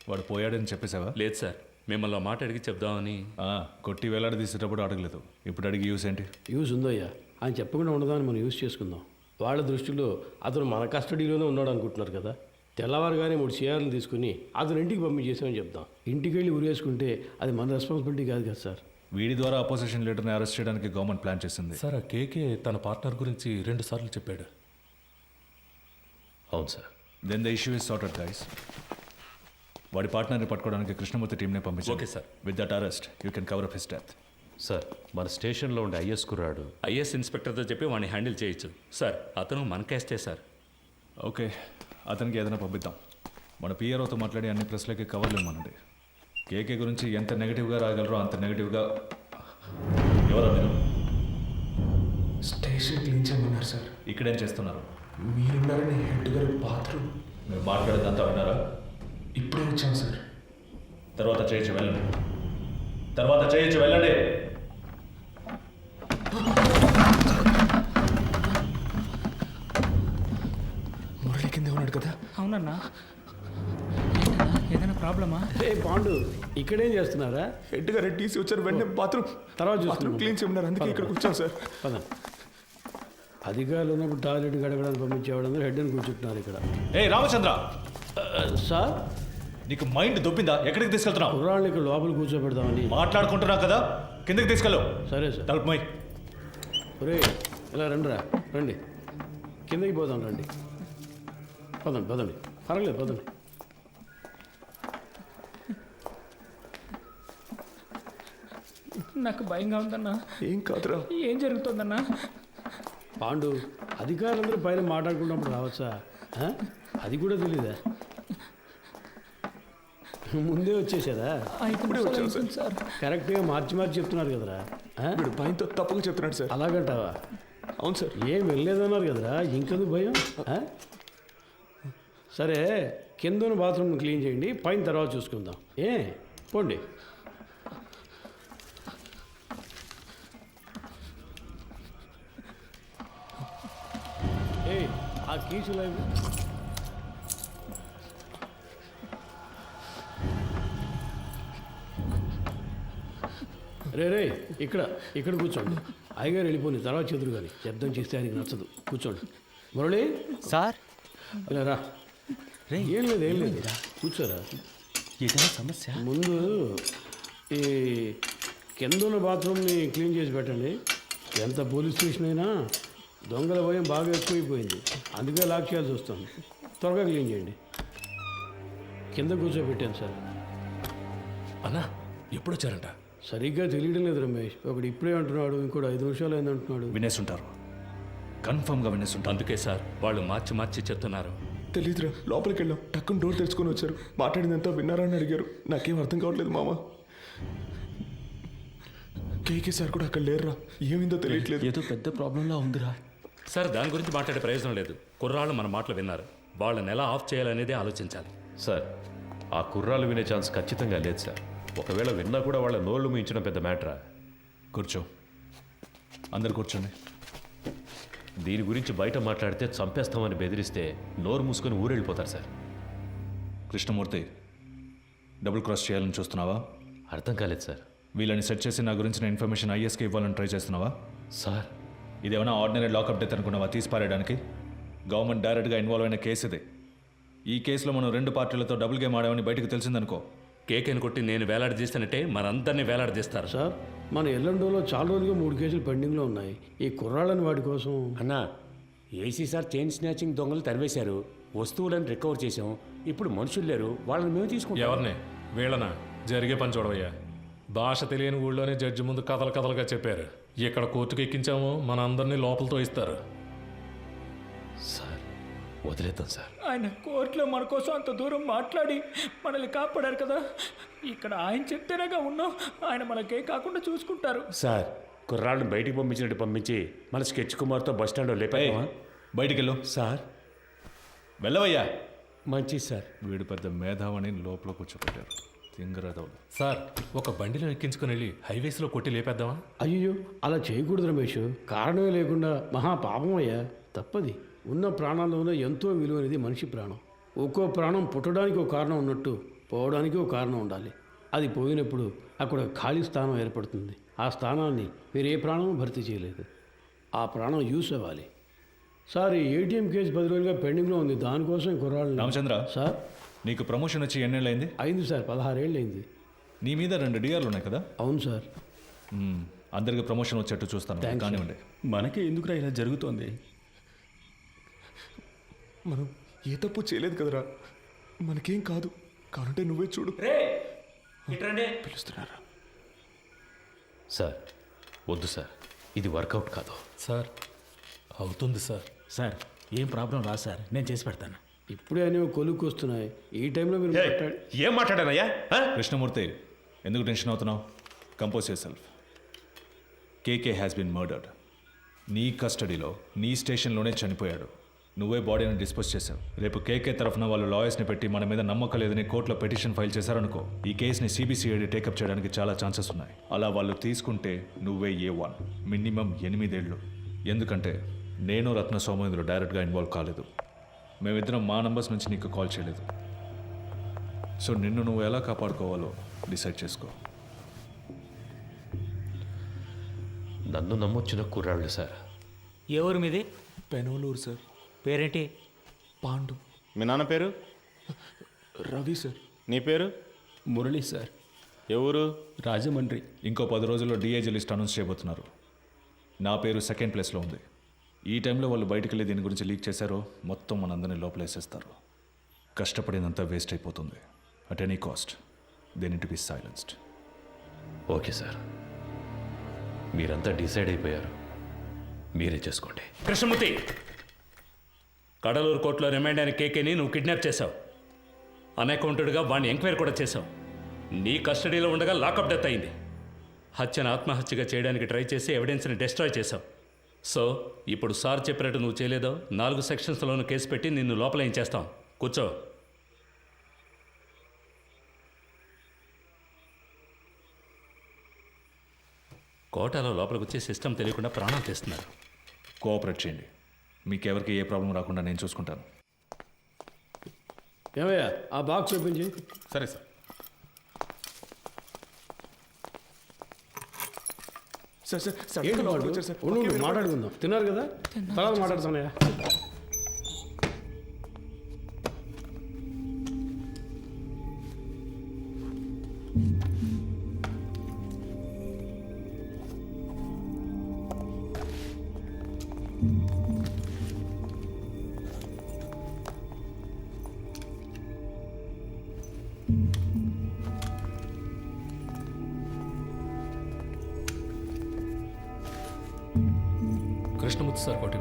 వాడు పోయాడని చెప్పేసావా? లేదు సార్, మిమ్మల్ని మాట అడిగి చెప్దామని. కొట్టి వేలాడి తీసేటప్పుడు అడగలేదు, ఇప్పుడు అడిగి యూస్ ఏంటి? యూజ్ ఉందయ్యా, ఆయన చెప్పకుండా ఉండదాన్ని మనం యూజ్ చేసుకుందాం. వాళ్ళ దృష్టిలో అతను మన కస్టడీలోనే ఉన్నాడు అనుకుంటున్నారు కదా. తెల్లవారుగానే 3 CRలు తీసుకుని అతను ఇంటికి పంపించేసామని చెప్దాం. ఇంటికి వెళ్ళి ఉరేసుకుంటే అది మన రెస్పాన్సిబిలిటీ కాదు కదా సార్. వీడి ద్వారా అపోజిషన్ లీడర్ని అరెస్ట్ చేయడానికి గవర్నమెంట్ ప్లాన్ చేసింది. సార్, ఆ కేకే తన పార్ట్నర్ గురించి 2 సార్లు చెప్పాడు. అవును sir. Then the issue is sorted guys. వాడి పార్ట్నర్ని పట్టుకోవడానికి కృష్ణమూర్తి టీంనే పంపించారు. Okay sir. With that arrest you can cover up his death. Sir, మన స్టేషన్లో ఉండే ఐఎస్ కుర్రాడు ఐఎస్ ఇన్స్పెక్టర్తో చెప్పి వాడిని హ్యాండిల్ చేయొచ్చు సార్. అతను మన కేస్టే సార్. ఓకే, అతనికి ఏదైనా పంపిద్దాం. మన పిఆర్ఓతో మాట్లాడి అన్ని ప్రెస్లకి కవర్లు ఇవ్వమనండి. కేకే గురించి ఎంత నెగిటివ్గా రాగలరో అంత నెగిటివ్గా. ఎవరా మీరు? స్టేషన్ క్లీన్ చేయమన్నారు సార్. ఇక్కడేం చేస్తున్నారు? మీరున్నారని హెడ్ గారు బాత్రూమ్. మీరు మాట్లాడేదంతా విన్నారా? ఇప్పుడే వచ్చాం సార్. తర్వాత చేయొచ్చు వెళ్ళండి. తర్వాత చేయొచ్చు వెళ్ళండి. మురళి కింద ఉన్నాడు కదా. అవునన్నా, ఏదైనా ప్రాబ్లమా? పాండు, ఇక్కడేం చేస్తున్నారా? హెడ్ గారు టీసీ వచ్చారు, వెంటనే బాత్రూమ్ తర్వాత క్లీన్ చేయమన్నారు, అందుకే ఇక్కడికి వచ్చాం సార్. పద. అధికారులు ఉన్నప్పుడు టాయిలెట్ గడగడానికి పంపించేవాళ్ళందరూ హెడ్ అని కూర్చుంటున్నారు ఇక్కడ. రామచంద్ర సార్, నీకు మైండ్ దొబ్బిందా? ఎక్కడికి తీసుకెళ్తున్నావు? కుర్రాళ్ళని ఇక్కడ లోపల కూర్చోబెడదామని మాట్లాడుకుంటున్నా కదా, కిందకి తీసుకెళ్ళు. సరే సార్. తలుపుమై. ఒరే, ఇలా రండి. కిందకి పోదాం, రండి. పదండి. పర్వాలేదు, పదండి. నాకు భయంగా ఉందన్నా. ఏం కాదురా. ఏం జరుగుతుందన్నా? పాండు, అధికారులందరూ పైన మాట్లాడుకున్నప్పుడు రావచ్చా? అది కూడా తెలీదా? ముందే వచ్చేసారా? ఇప్పుడే వచ్చాం సార్. కరెక్ట్గా మార్చి చెప్తున్నారు కదరా. వీడు భయంతో తప్పుగా చెప్తున్నాడు సార్. అలాగంటావా? అవును సార్. ఏం వెళ్ళలేదన్నారు కదరా, ఇంకెందుకు భయం? సరే, కింద బాత్రూమ్ క్లీన్ చేయండి, పైన తర్వాత చూసుకుందాం. పోండి. ఆ కీసులు రే ఇక్కడ కూర్చోండి. అయ్యగారు వెళ్ళిపోయి తర్వాత చెదురు కానీ శబ్దం చేస్తే ఆయనకి నచ్చదు. కూర్చోండి. మురళి సార్, ఇలా రా. ఏం లేదు కూర్చోరా. ఏదైనా సమస్య? ముందు కింద ఉన్న బాత్రూమ్ని క్లీన్ చేసి పెట్టండి. ఎంత పోలీస్ స్టేషన్ అయినా దొంగల భయం బాగా ఎక్కువైపోయింది, అందుకే లాక్ చేయాల్సి వస్తుంది. త్వరగా క్లీన్ చేయండి. కింద కూర్చోబెట్టాను సార్. అన్నా ఎప్పుడు వచ్చారంట? సరిగ్గా తెలియడం లేదు రమేష్. ఒకడు ఇప్పుడే అంటున్నాడు, ఇంకోటి 5 నిమిషాలు అయింది అంటున్నాడు. వినేసుంటారు, కన్ఫర్మ్గా వినేసుంటారు. అందుకే సార్ వాళ్ళు మార్చి మార్చి చెప్తున్నారు. తెలీదురా, లోపలికి వెళ్ళాం, టక్కున డోర్ తెరుచుకొని వచ్చారు. మాట్లాడిందంతా విన్నారా అని అడిగారు. నాకేం అర్థం కావట్లేదు మామ. కేకే సార్ కూడా అక్కడ లేరురా, ఏమైందో తెలియట్లేదు. ఏదో పెద్ద ప్రాబ్లంలా ఉందిరా. సార్ దాని గురించి మాట్లాడే ప్రయోజనం లేదు. కుర్రాళ్ళు మన మాటలు విన్నారు, వాళ్ళని ఎలా ఆఫ్ చేయాలనేదే ఆలోచించాలి. సార్ ఆ కుర్రాలు వినే ఛాన్స్ ఖచ్చితంగా లేదు సార్. ఒకవేళ విన్నా కూడా వాళ్ళ నోళ్ళు మించడం పెద్ద మ్యాటరా. కూర్చో, అందరు కూర్చోండి. దీని గురించి బయట మాట్లాడితే చంపేస్తామని బెదిరిస్తే నోరు మూసుకొని ఊరెళ్ళిపోతారు సార్. కృష్ణమూర్తి, డబుల్ క్రాస్ చేయాలని చూస్తున్నావా? అర్థం కాలేదు సార్. వీళ్ళని సెట్ చేసి నా గురించిన ఇన్ఫర్మేషన్ ఐఎస్కి ఇవ్వాలని ట్రై చేస్తున్నావా? సార్ ఇదేమైనా ఆర్డినరీ లాకప్ డెత్ అనుకున్నావా తీసి పారేయడానికి? గవర్నమెంట్ డైరెక్ట్గా ఇన్వాల్వ్ అయిన కేసు ఇది. ఈ కేసులో మనం 2 పార్టీలతో డబుల్ గేమ్ ఆడామని బయటకు తెలిసిందనుకో, కేకేని కొట్టి నేను వేలాడదీస్తానంటే మనందరినీ వేలాడదీస్తారు. సార్ మన ఎల్లండోలో చాలా రోజులుగా 3 కేసులు పెండింగ్లో ఉన్నాయి. ఈ కుర్రాళ్ళని వాటి కోసం. అన్నా, ఏసీ సార్ చైన్ స్నాచింగ్ దొంగలు తరివేశారు, వస్తువులను రికవర్ చేసాం. ఇప్పుడు మనుషులు లేరు, వాళ్ళని మేము తీసుకుంటాం. ఎవరిని? వీళ్ళనా? జరిగే పని చూడవయ్యా. భాష తెలియని ఊళ్ళోనే జడ్జి ముందు కథలు కథలుగా చెప్పారు. ఇక్కడ కోర్టుకు ఎక్కించాము, మన అందరినీ లోపలతో ఇస్తారు. సార్ వదిలేద్దాం సార్. ఆయన కోర్టులో మన కోసం అంత దూరం మాట్లాడి మనల్ని కాపాడారు కదా, ఇక్కడ ఆయన చెప్తేనేగా ఉన్నాం. ఆయన మనకే కాకుండా చూసుకుంటారు. సార్ కుర్రాళ్ళని బయటికి పంపించినట్టు పంపించి మన స్కెచ్ కుమార్తో బస్ స్టాండ్లో లేపామా? బయటికి వెళ్ళు. సార్ వెళ్ళవయ్యా. మంచిది సార్. వీడు పెద్ద మేధావని లోపల కూర్చోబెట్టారు. తింగరదవులు. సార్ ఒక బండిలో ఎక్కించుకుని వెళ్ళి హైవేస్లో కొట్టి లేపేద్దామా? అయ్యో అలా చేయకూడదు రమేష్. కారణమే లేకుండా మహా పాపం అయ్యా, తప్పది. ఉన్న ప్రాణాల్లోనే ఎంతో విలువైనది మనిషి ప్రాణం. ఒక్కో ప్రాణం పుట్టడానికి ఒక కారణం ఉన్నట్టు పోవడానికి ఒక కారణం ఉండాలి. అది పోయినప్పుడు అక్కడ ఖాళీ స్థానం ఏర్పడుతుంది. ఆ స్థానాన్ని మీరు ఏ ప్రాణం భర్తీ చేయలేదు. ఆ ప్రాణం యూస్ అవ్వాలి. సార్ ఈ ఏటీఎం కేసు 10 రోజులుగా పెండింగ్లో ఉంది, దానికోసం కుర్రాళ్ళు. రామచంద్ర సార్ నీకు ప్రమోషన్ వచ్చి ఎన్నేళ్ళైంది? అయింది సార్, 16 ఏళ్ళు అయింది. నీ మీద 2 డిఆర్లు ఉన్నాయి కదా? అవును సార్. అందరికి ప్రమోషన్ వచ్చేట్టు చూస్తాను. కానివ్వండి. మనకే ఎందుకురా ఇలా జరుగుతోంది? మనం ఏ తప్పు చేయలేదు కదరా, మనకేం కాదు. కానంటే నువ్వే చూడు. పిలుస్తున్నారా? సార్ వద్దు సార్, ఇది వర్కౌట్ కాదు. సార్ అవుతుంది సార్. సార్ ఏం ప్రాబ్లం రా సార్, నేను చేసి పెడతాను. ఇప్పుడే అనేవి కొలుక్కు వస్తున్నాయి. ఈ టైంలో మీరు ఏం మాట్లాడానయ్యా? కృష్ణమూర్తి, ఎందుకు టెన్షన్ అవుతున్నావు? Compose yourself. KK has been murdered. నీ కస్టడీలో నీ స్టేషన్లోనే చనిపోయాడు. నువ్వే బాడీని డిస్పోజ్ చేశావు. రేపు కేకే తరఫున వాళ్ళు లాయర్స్ని పెట్టి మన మీద నమ్మకం లేదని కోర్టులో పిటిషన్ ఫైల్ చేశారనుకో, ఈ కేసుని సిబిసిఐడి టేకప్ చేయడానికి చాలా ఛాన్సెస్ ఉన్నాయి. అలా వాళ్ళు తీసుకుంటే నువ్వే A1, మినిమం 8 ఏళ్ళు. ఎందుకంటే నేను రత్న సోమేంద్ర డైరెక్ట్గా ఇన్వాల్వ్ కాలేదు. మేమిద్దరం మా నంబర్స్ నుంచి నీకు కాల్ చేయలేదు. సో నిన్ను నువ్వు ఎలా కాపాడుకోవాలో డిసైడ్ చేసుకో. నన్ను నమ్మొచ్చిన కుర్రాళ్ళు సార్. ఎవరు మీది? పెనోలూరు సార్. పేరేంటి? పాండు. మీ నాన్న పేరు? రవి సార్. నీ పేరు? మురళి సార్. ఎవరు? రాజమండ్రి. ఇంకో 10 రోజుల్లో డిఐజీ లిస్ట్ అనౌన్స్ చేయబోతున్నారు. నా పేరు 2nd ప్లేస్లో ఉంది. ఈ టైంలో వాళ్ళు బయటికి వెళ్ళి దీని గురించి లీక్ చేశారో మొత్తం మనందరినీ లోపలేసేస్తారు. కష్టపడినంత వేస్ట్ అయిపోతుంది. At any cost they need to be silenced. Okay sir, మీరంతా డిసైడ్ అయిపోయారు, మీరే చేసుకోండి. కృష్ణమూర్తి, కడలూరు కోర్టులో రిమైండ్ అయిన కేకేని నువ్వు కిడ్నాప్ చేశావు. అన్అకౌంటెడ్గా వాడిని ఎంక్వైరీ కూడా చేశావు. నీ కస్టడీలో ఉండగా లాకప్ డెత్ అయింది. హత్యను ఆత్మహత్యగా చేయడానికి ట్రై చేసి ఎవిడెన్స్ని డిస్ట్రాయ్ చేశావు. సో ఇప్పుడు సార్ చెప్పినట్టు నువ్వు చేయలేదో 4 సెక్షన్స్లోనూ కేసు పెట్టి నిన్ను లోపల ఏం చేస్తాం. కూర్చో. కోటాలో లోపలికి వచ్చే సిస్టమ్ తెలియకుండా ప్రాణాలు తీస్తున్నారు. కోఆపరేట్ చేయండి. మీకెవరికి ఏ ప్రాబ్లం రాకుండా నేను చూసుకుంటాను. ఏమయ్యా ఆ బాక్స్ ఓపెన్ చేయి. సరే సార్. సార్ సార్ సార్ ఏంటి లోపలికి వాడు? వచ్చారు సార్. ఉండు, మాట్లాడుకుందాం. తిన్నారు కదా, తర్వాత మాట్లాడుతున్నాయా? కృష్ణమూర్తి సార్ కోటి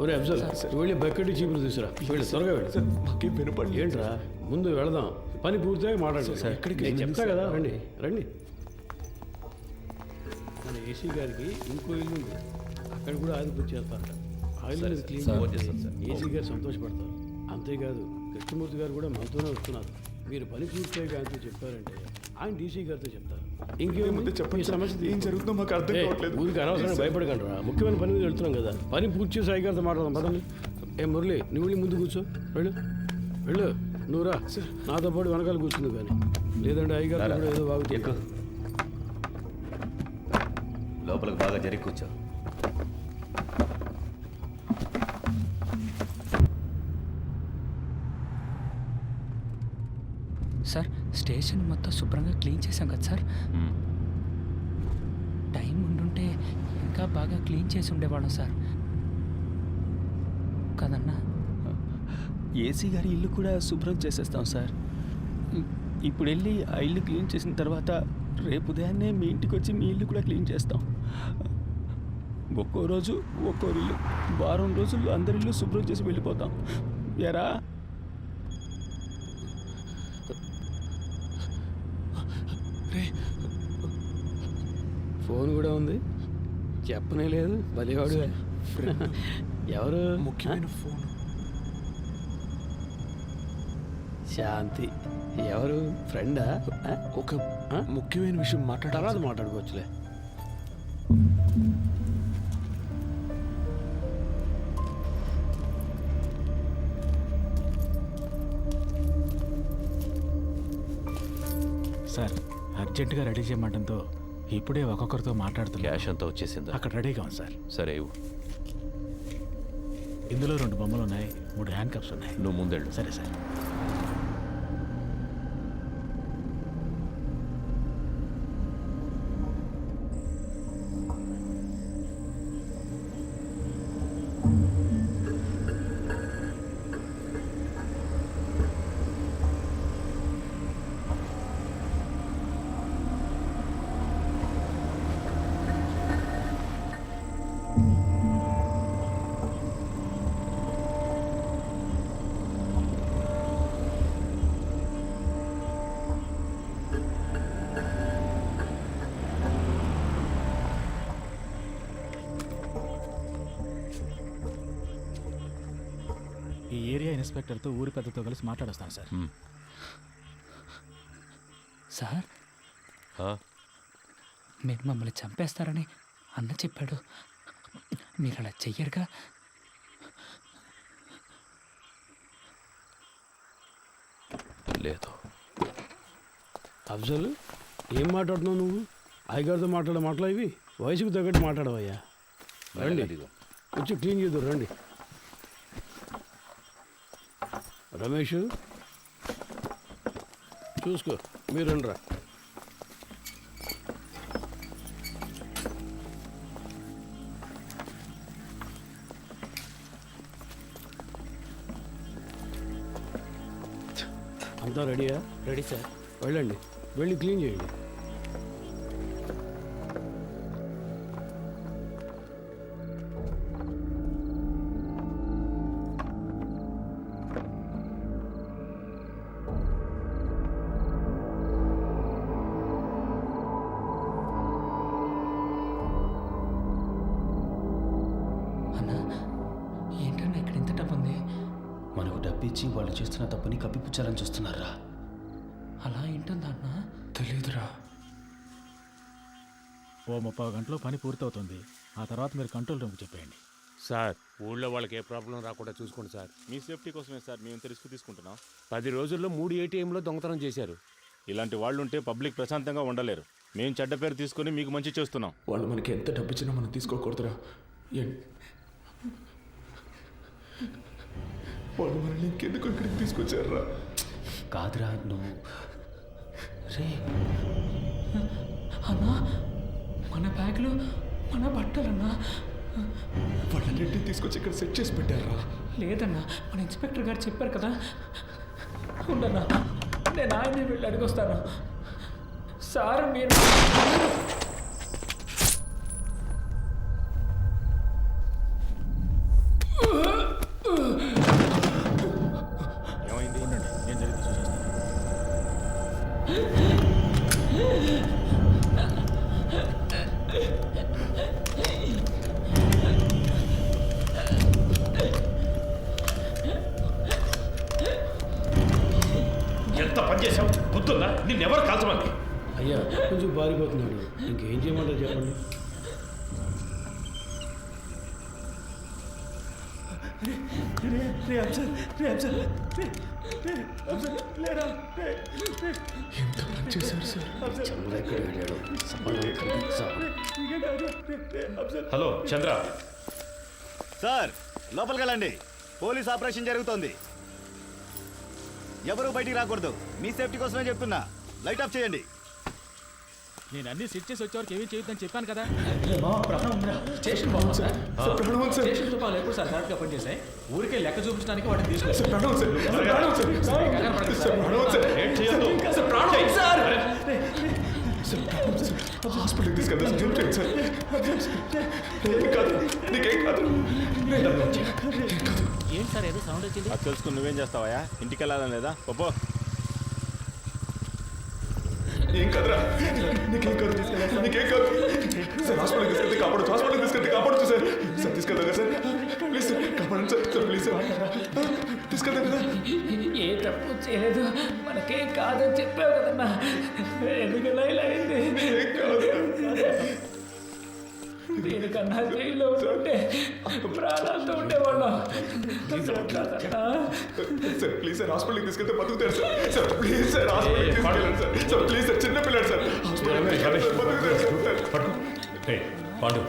ఒరే అఫ్జల్ వెళ్ళి బకెట్ చీపులు తీసురా వెళ్ళి త్వరగా వెళ్ళి సార్ మాకేం వినపడి ఏంట్రా ముందు వెళదాం పని పూర్తిగా మాట్లాడు సార్, ఎక్కడికి నేను వెళ్ళండి చెప్తా సార్. కదా రండి రండి మన ఏసీ గారికి ఇంకో ఇల్లు ఉంది అక్కడ కూడా ఆదిపూర్తి చేస్తారట ఆ ఇల్లు క్లీన్ ఏసీ గారు సంతోషపడతారు అంతేకాదు కృష్ణమూర్తి గారు కూడా మనతోనే వస్తున్నారు మీరు పని పూర్తిగా ఆయనతో చెప్పారంటే ఆయన డీసీ గారితో చెప్తారు ముందే చెప్పండి సార్. ఏం జరుగుతుందో మాకు అర్థం కావట్లేదు. ఊరికి అనవసరంగా భయపడకండి రా ముఖ్యమైన పని మీద వెళ్తున్నాం కదా పని పూర్తి చేసి సాయి గారితో మాట్లాడదాం పదండి ఏ మురళి నువ్వు వెళ్ళి ముందు కూర్చో వెళ్ళు వెళ్ళు నువ్వు రా నాతో పాటు వెనకాల కూర్చుంది కానీ లేదంటే అయ్యగారు కూడా ఏదో బాగుంది లోపలికి బాగా జరిగి కూర్చో. సార్ స్టేషన్ మొత్తం శుభ్రంగా క్లీన్ చేశాం కదా సార్. టైం ఉండుంటే ఇంకా బాగా క్లీన్ చేసి ఉండేవాళ్ళం సార్ కదన్నా. ఏసీ గారి ఇల్లు కూడా శుభ్రం చేసేస్తాం సార్. ఇప్పుడు వెళ్ళి ఆ ఇల్లు క్లీన్ చేసిన తర్వాత రేపు ఉదయాన్నే మీ ఇంటికి వచ్చి మీ ఇల్లు కూడా క్లీన్ చేస్తాం. ఒక్కో రోజు ఒక్కో ఇల్లు, వారం రోజుల్లో అందరి ఇల్లు శుభ్రం చేసి వెళ్ళిపోతాం. ఎరా ఫోన్ కూడా ఉంది చెప్పనే లేదు బలివాడు ఎవరు ముఖ్యమైన ఫోన్. శాంతి ఎవరు ఫ్రెండా ఒక ముఖ్యమైన విషయం తర్వాత మాట్లాడుకోవచ్చులే. సార్ అర్జెంటుగా రెడీ చేయమంటంతో ఇప్పుడే ఒక్కొక్కరితో మాట్లాడుతున్నా. క్యాష్ అంతా వచ్చేసిందా? అక్కడ రెడీగా ఉంది సార్. సరే ఇవ్వు. ఇందులో 2 బొమ్మలు ఉన్నాయి, 3 హ్యాండ్ కప్స్ ఉన్నాయి. నువ్వు ముందెళ్ళు. సరే సార్. ఈ ఏరియా ఇన్స్పెక్టర్తో ఊరి పెద్దతో కలిసి మాట్లాడొస్తాను సార్. సార్ మీరు మమ్మల్ని చంపేస్తారని అన్న చెప్పాడు. మీరు అలా చెయ్యరుగా? లేదు. అఫ్జల్ ఏం మాట్లాడుతున్నావు నువ్వు? అయ్యగారితో మాట్లాడే మాటలు ఇవి వయసుకు తగ్గట్టు మాట్లాడవయ్యా. రండి వచ్చి క్లీన్ చేద్దాం రండి. రమేష్ చూసుకో మీరు రండిరా. అంతా రెడీయా? Ready sir. వెళ్ళండి వెళ్ళి క్లీన్ చేయండి. మనకు డబ్బిచ్చి వాళ్ళు చేస్తున్న తప్పుని కప్పిపుచ్చాలని చూస్తున్నారా? అలా ఏంటుందన్నా? తెలీదురా. ఓ 30 గంటలో పని పూర్తవుతుంది. ఆ తర్వాత మీరు కంట్రోల్ రూమ్కి చెప్పేయండి. సార్ ఊళ్ళో వాళ్ళకి ఏ ప్రాబ్లం రాకుండా చూసుకోండి సార్. మీ సేఫ్టీ కోసమే సార్ మేము ఇంత రిస్క్ తీసుకుంటున్నాం. 10 రోజుల్లో 3 ATMలో దొంగతనం చేశారు. ఇలాంటి వాళ్ళు ఉంటే పబ్లిక్ ప్రశాంతంగా ఉండలేరు. మేము చెడ్డ పేరు తీసుకొని మీకు మంచి చేస్తున్నాం. వాళ్ళు మనకి ఎంత డబ్బు ఇచ్చినా మనం తీసుకోకూడదురా. వాళ్ళు మనల్ని ఇంకెందుకు ఇక్కడికి తీసుకొచ్చారా? కాదురా నువ్వు రే అన్నా మన బ్యాగ్లో మన బట్టలన్నా. వాళ్ళన్నింటినీ తీసుకొచ్చి ఇక్కడ సెట్ చేసి పెట్టారా? లేదన్నా మన ఇన్స్పెక్టర్ గారు చెప్పారు కదా. ఉండన్నా నేను ఆయన్ని వెళ్ళి అడిగొస్తాను. సార్ మీరు ఏమైంది? ఉండండి, ఏం జరిగింది చూసేస్తాను. ఎంత పని చేసావు? బుద్ధుందా? నిన్నెవరు కాల్చమంది? అయ్యా కొంచెం పారిపోతున్నాడు, ఇంకేం చేయమంటారు చెప్పండి. ఎంత పని చేశారు సార్? హలో చంద్ర, సార్ లోపలికి వెళ్ళండి. పోలీస్ ఆపరేషన్ జరుగుతోంది. ఎవరు బయటికి రాకూడదు. మీ సేఫ్టీ కోసమే చెప్తున్నా. లైట్ ఆఫ్ చేయండి. నేను అన్ని సెట్ చేసి వచ్చేవారికి ఏమీ చేయొద్దని చెప్పాను కదా. స్టేషన్ బాగుంది సార్. ప్రణవం సార్. స్టేషన్ తుపాలు ఎప్పుడు సార్ కరెక్ట్గా పనిచేసాయి. ఊరికే లెక్క చూపించడానికి వాటిని తీసుకొచ్చారు. ప్రణవం సార్. ప్రణవం సార్. కంగారు పడకండి సార్. ప్రణవం సార్. ఏం చేయొద్దు. ప్రాణం సార్. హాస్పిటల్కి తీసుకెళ్తాను సార్. ఏం చేయండి సార్? ఏం కాదు, నీకేం కాదు. ఏంటి సార్ ఏదో సౌండ్ వచ్చింది? అది తెలుసుకుని నువ్వేం చేస్తావా? ఇంటికి వెళ్ళాలని లేదా? పప్పు ఏం కాదురా, నీకేం కాదు, నీకేం కాదు సార్. హాస్పిటల్కి తీసుకెళ్తే కాపాడచ్చు, హాస్పిటల్కి తీసుకెళ్తే కాపాడచ్చు సార్. సార్ తీసుకెళ్తా కదా సార్? ప్లీజ్ సార్, కాపాడండి సార్. సార్ ప్లీజ్ సార్, తీసుకెళ్తా కదా. ఏ తప్పు చేయలేదు, మనకేం కాదని చెప్పావు కదన్నా. ఎందుకన్నా ఇలా అయింది? ఏం కాదు. దీనికన్నా జైల్లో ఉంటే ప్రాణాలతో ఉండేవాళ్ళం. సార్ ప్లీజ్ సార్, హాస్పిటల్కి తీసుకెళ్తే బతుకుతారు సార్. సార్ ప్లీజ్ సార్, హాస్పిటల్కి తీసుకెళ్ళండి సార్. సార్ ప్లీజ్ సార్, చిన్న పిల్లడు సార్. హాస్పిటల్కి తీసుకెళ్తే బతుకుతారు సార్. రే పాండు,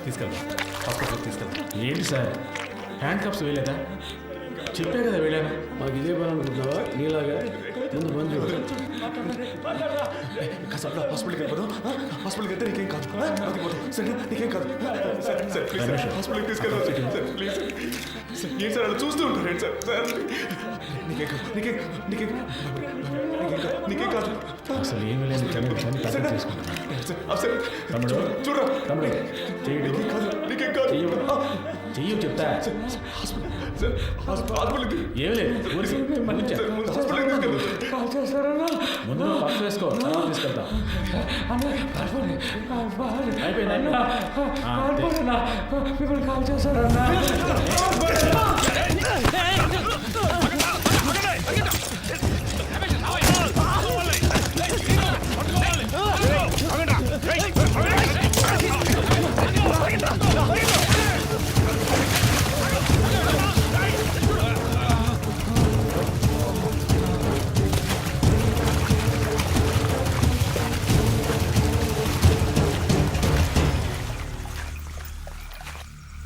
తీసుకెళ్దాం, హాస్పిటల్కి తీసుకెళ్దాం. ఏంటి సార్ హ్యాండ్ కప్స్ వేయలేదా? చెప్పే కదా వెళ్ళాను. మాకు ఇదే పని అనుకుంటున్నావా? నీలాగా ముందు పని చూడు. సార్ హాస్పిటల్కి వెళ్ళిపోదాం. హాస్పిటల్కి వెళ్తే నీకేం కాదు, బతికిపోతాం. సరే నీకేం కాదు. సార్ సార్ ప్లీజ్ సార్, హాస్పిటల్కి తీసుకెళ్ళాలి సార్. Please sir. సార్ ఏం సార్ అలా చూస్తూ ఉంటారు సార్? సార్ నీకేం కాదు, నీకేం నీకేం నీకేం కాదు. అసలు ఏమీ లేని చిన్న విషయాన్ని తక్కువ చేసుకుంటున్నాను. సార్ తమ్ముడు, చూడరా, తమ్ముడు చెయ్యడు. నీకేం కాదు, నీకేం కాదు. చెయ్యు చెప్తా. సార్ హాస్పిటల్కి ఏమి లేదు, ఊరికి మంచి ముందు హాస్పిటల్కి తీసుకెళ్ళాలి. కాల్ చేస్తారన్నా. ముందు నువ్వు పక్క వేసుకో, తర్వాత తీసుకెళ్తాం. అయిపోయింది. మిమ్మల్ని కాల్ చేస్తారన్నా.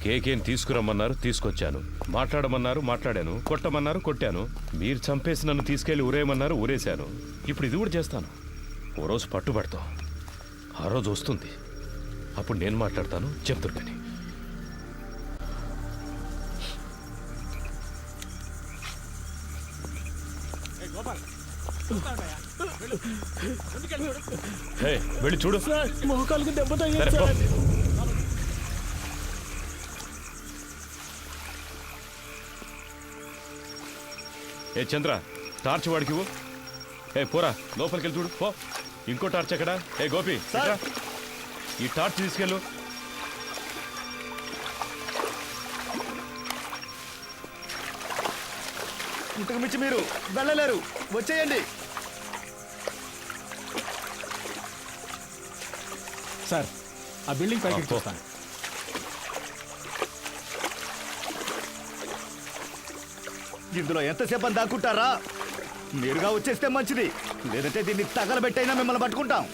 కేకేని తీసుకురమ్మన్నారు, తీసుకొచ్చాను. మాట్లాడమన్నారు, మాట్లాడాను. కొట్టమన్నారు, కొట్టాను. మీరు చంపేసి నన్ను తీసుకెళ్లి ఊరేయమన్నారు, ఊరేశాను. ఇప్పుడు ఇది కూడా చేస్తాను. ఓ రోజు పట్టుబడతాం. ఆ రోజు వస్తుంది, అప్పుడు నేను మాట్లాడతాను. చెప్తాను కానీ వెళ్ళి చూడు. మోకాలకు దెబ్బ సరే, తగిలింది పో. సార్. ఏ చంద్ర, టార్చ్ వాడికి ఇవ్వు. ఏ పోరా, లోపలికి వెళ్ళి చూడు. పో. ఇంకో టార్చ్ ఎక్కడా? ఏ గోపి, ఇట్రా. ఈ టార్చ్ తీసుకెళ్ళు. ఇంతకు మించి మీరు వెళ్ళలేరు. వచ్చేయండి సార్ ఆ బిల్డింగ్ పైకి పో. చూస్తాను. ఇందులో ఎంతసేపు అని దాక్కుంటారా? మీరుగా వచ్చేస్తే మంచిది, లేదంటే దీన్ని తగలబెట్టైనా మిమ్మల్ని పట్టుకుంటాం.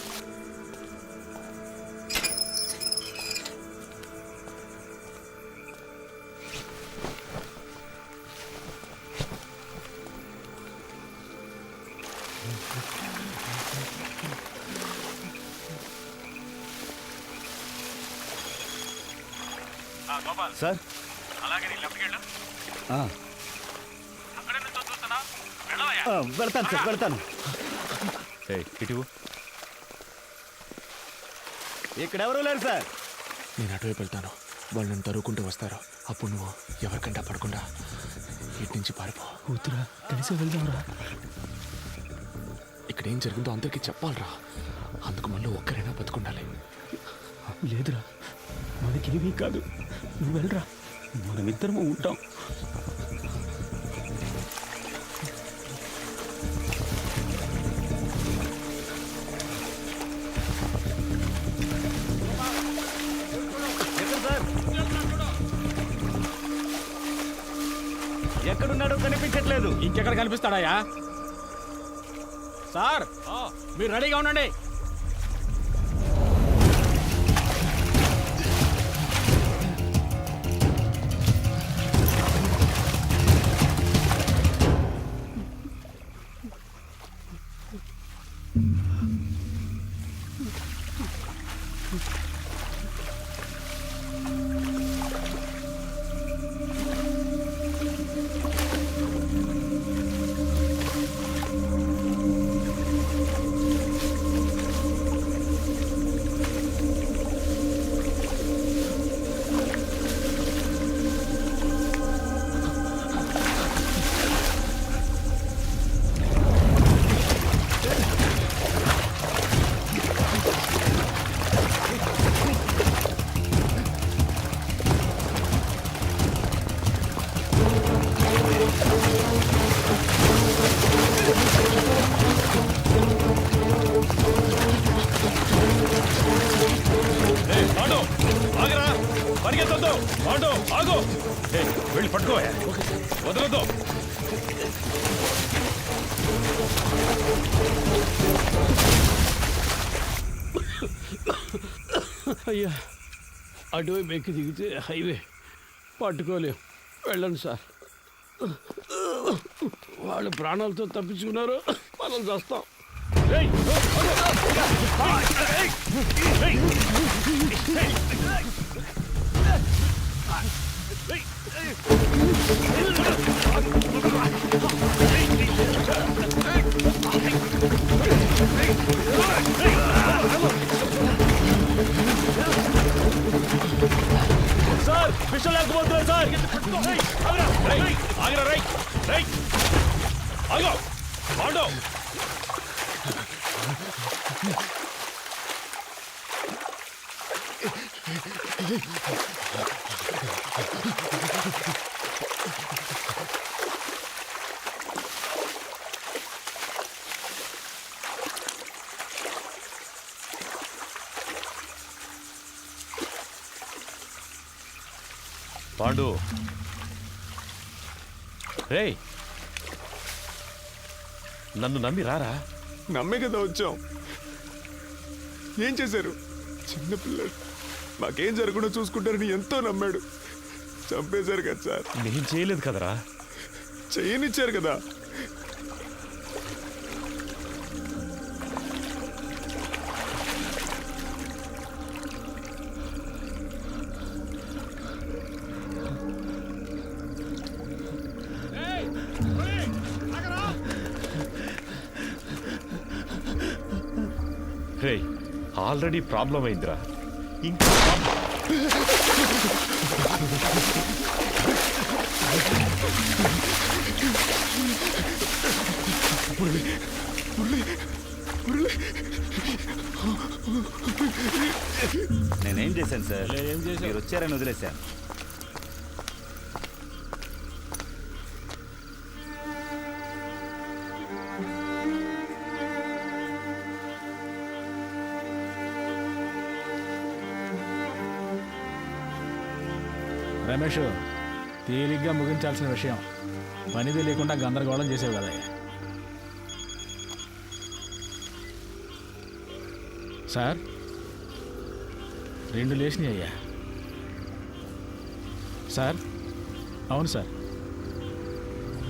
సార్ అలాగే నీ లెఫ్ట్కి వెళ్ళు. ఆ. అక్కడే నుంచి చూస్తున్నా, వెళ్ళవయ్యా. వెళ్తాను సార్, వెళ్తాను. ఇటు ఇక్కడెవరూ లేరు సార్. నేను అటువైపు వెళ్తాను, వాళ్ళు నన్ను తరువుకుంటూ వస్తారు. అప్పుడు నువ్వు ఎవరికంటా పడకుండా ఇటు నుంచి పారిపో. కూతురా, కలిసి వెళ్దాంరా. ఇక్కడ ఏం జరిగిందో అందరికీ చెప్పాలరా. అందుకు మళ్ళీ ఒక్కరైనా బతుకుండాలి. లేదురా, మనకేమీ కాదు, నువ్వు వెళ్ళరా, మనమిద్దరము ఉంటాం. ఎక్కడున్నాడో కనిపించట్లేదు. ఇంకెక్కడ కనిపిస్తాడాయా? సార్ మీరు రెడీగా ఉండండి. వెళ్ళి పట్టుకో, వదలొద్దు. అయ్యా, అటువైపు ఎక్కి దిగితే హైవే పట్టుకోలేం. వెళ్ళండి సార్. వాళ్ళు ప్రాణాలతో తప్పించుకున్నారు, మనం చేస్తాం. సార్ విషయం లేకపోతున్నారు సార్. ఆగరా, రైట్ రైట్ ఆగో ఆటో. పాండు, రేయ్ నన్ను నమ్మి రారా. నమ్మే కదా వచ్చాం. ఏం చేశారు? చిన్నపిల్లడు, మాకేం జరగకుండా చూసుకుంటారని ఎంతో నమ్మాడు. చంపేశారు కదా సార్. నేను చేయలేదు కదరా. చేయనిచ్చారు కదా. రే ఆల్రెడీ ప్రాబ్లం అయిందిరా, ఇంకా నేనేం చేశాను సార్? మీరు వచ్చారని వదిలేశాను. రమేష్, తేలిగ్గా ముగించాల్సిన విషయం పనిది లేకుండా గందరగోళం చేసేవి కదా. సార్ 2 లేచినాయి అయ్యా. సార్ అవును సార్,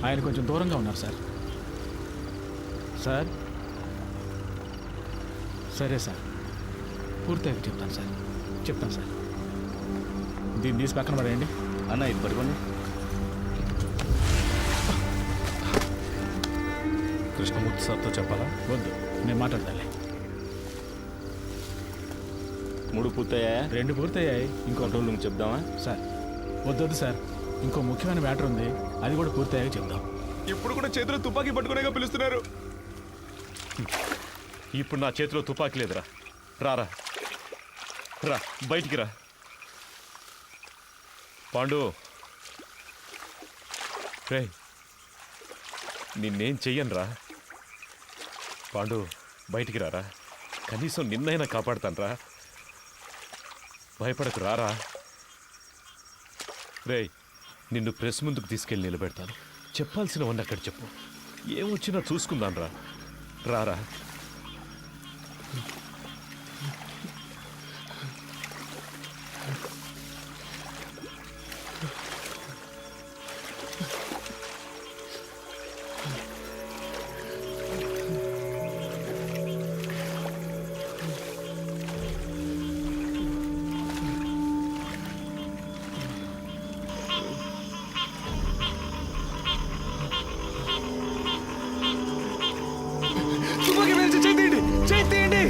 ఆయన కొంచెం దూరంగా ఉన్నారు సార్. సార్ సరే సార్, పూర్తిగా చెప్తాను సార్. దీన్ని తీసి పక్కన పడేయండి. అన్న ఇది పట్టుకోండి. కృష్ణమూర్తి సార్తో చెప్పాలా? వద్దు, నేను మాట్లాడతాలే. 3 పూర్తయ్యా? 2 పూర్తయ్యాయి. ఇంకో కంట్రోల్ రూమ్ చెప్దామా? సార్ వద్దొద్దు సార్, ఇంకో ముఖ్యమైన మ్యాటర్ ఉంది, అది కూడా పూర్తయ్యాక చెప్దాం. ఇప్పుడు కూడా చేతిలో తుపాకీ పట్టుకునేగా పిలుస్తున్నారు. ఇప్పుడు నా చేతిలో తుపాకీ లేదురా. రారా, రా బయటికి రా. పాండు, రే నిన్నేం చెయ్యనురా. పాండు బయటికి రారా, కనీసం నిన్నైనా కాపాడుతానురా. భయపడకు, రారా. రే నిన్ను ప్రెస్ ముందుకు తీసుకెళ్ళి నిలబెడతాను. చెప్పాల్సినవన్నీ అక్కడ చెప్పు. ఏమొచ్చినా చూసుకుందాను రా. రారా. తుపాకీ వేసి చేయండి, చేయండి.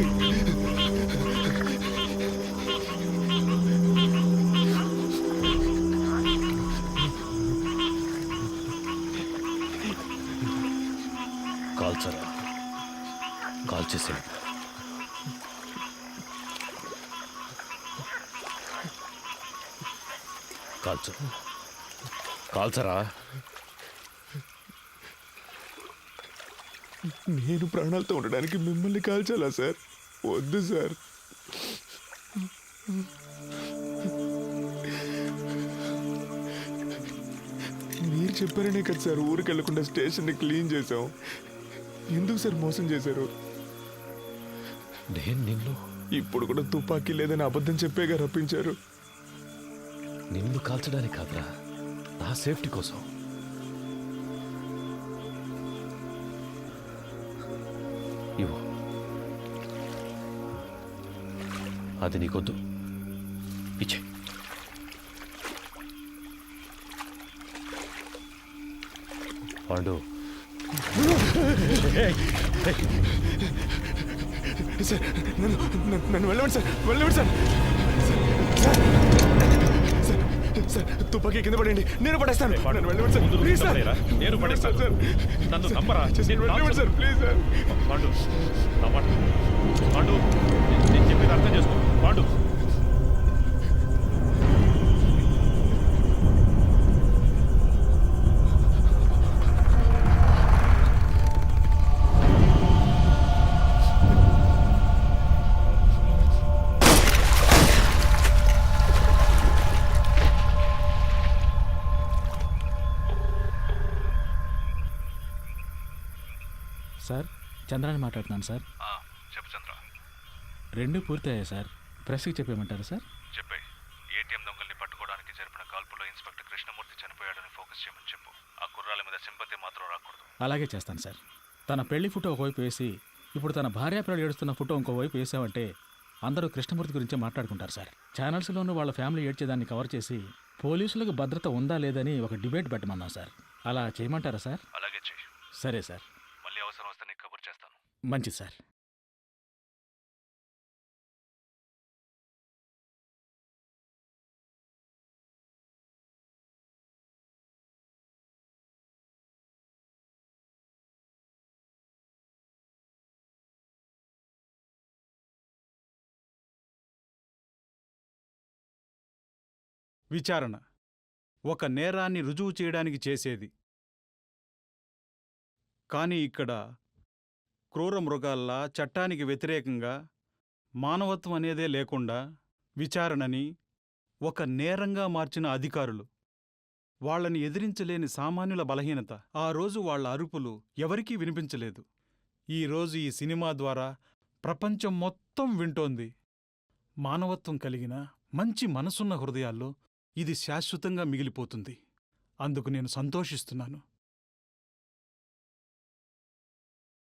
కాల్చరా, కాల్చేసాడు. కాల్చు, కాల్చరా. నేను ప్రాణాలతో ఉండడానికి మిమ్మల్ని కాల్చాలా సార్? వద్దు సార్. మీరు చెప్పారనే కదా సార్ ఊరికి వెళ్లకుండా స్టేషన్ని క్లీన్ చేసాం. ఎందుకు సార్ మోసం చేశారు? నేను నిన్ను ఇప్పుడు కూడా తుపాకీ లేదని అబద్ధం చెప్పేగా రప్పించారు. నిన్ను కాల్చడానికి కాదురా, నా సేఫ్టీ కోసం. ఇవ్వు, అది నీకొద్దు, ఇచ్చే. పాండు, సార్ నన్ను వెళ్ళండి సార్, వెళ్ళండి సార్. సార్ తుపాకీ కింద పడండి, నేను పడేస్తాను. నన్ను వెళ్ళండి సార్, ప్లీజ్ సార్. నేను పడేస్తాను సార్. నన్ను నమ్మరా? వెళ్ళండి సార్, ప్లీజ్ సార్. పాండు, నా మాట. పాండు, నేను చెప్పేది అర్థం చేసుకో. పాండు, సార్ చంద్రాని మాట్లాడుతున్నాను సార్. చెప్పు చంద్ర. 2 పూర్తయ్యాయి సార్, ప్రెస్కి చెప్పేయమంటారా సార్? చెప్పే. ఏటీఎం దొంగల్ని పట్టుకోవడానికి జరిపిన కాల్పులో ఇన్స్పెక్టర్ కృష్ణమూర్తి చనిపోయాడని ఫోకస్ చేయమని చెప్పు. ఆ కుర్రాల మీద సింపతి మాత్రం రాకూడదు. అలాగే చేస్తాను సార్. తన పెళ్లి ఫోటో ఒకవైపు వేసి ఇప్పుడు తన భార్యాపిల్లలు ఏడుస్తున్న ఫోటో ఇంకోవైపు వేసామంటే అందరూ కృష్ణమూర్తి గురించే మాట్లాడుకుంటారు సార్. ఛానల్స్లోనూ వాళ్ళ ఫ్యామిలీ ఏడ్చేదాన్ని కవర్ చేసి పోలీసులకు భద్రత ఉందా లేదని ఒక డిబేట్ పెట్టమన్నాం సార్. అలా చేయమంటారా సార్? అలాగే చెయ్యి. సరే సార్. మళ్ళీ అవసరం వస్తే నీకు కబుర్ చేస్తాను. మంచిది సార్. విచారణ ఒక నేరాన్ని రుజువు చేయడానికి చేసేది. కానీ ఇక్కడ క్రూర మృగాల్లా చట్టానికి వ్యతిరేకంగా మానవత్వం అనేదే లేకుండా విచారణని ఒక నేరంగా మార్చిన అధికారులు, వాళ్లని ఎదిరించలేని సామాన్యుల బలహీనత. ఆ రోజు వాళ్ల అరుపులు ఎవరికీ వినిపించలేదు. ఈరోజు ఈ సినిమా ద్వారా ప్రపంచం మొత్తం వింటోంది. మానవత్వం కలిగిన మంచి మనసున్న హృదయాల్లో ఇది శాశ్వతంగా మిగిలిపోతుంది. అందుకు నేను సంతోషిస్తున్నాను.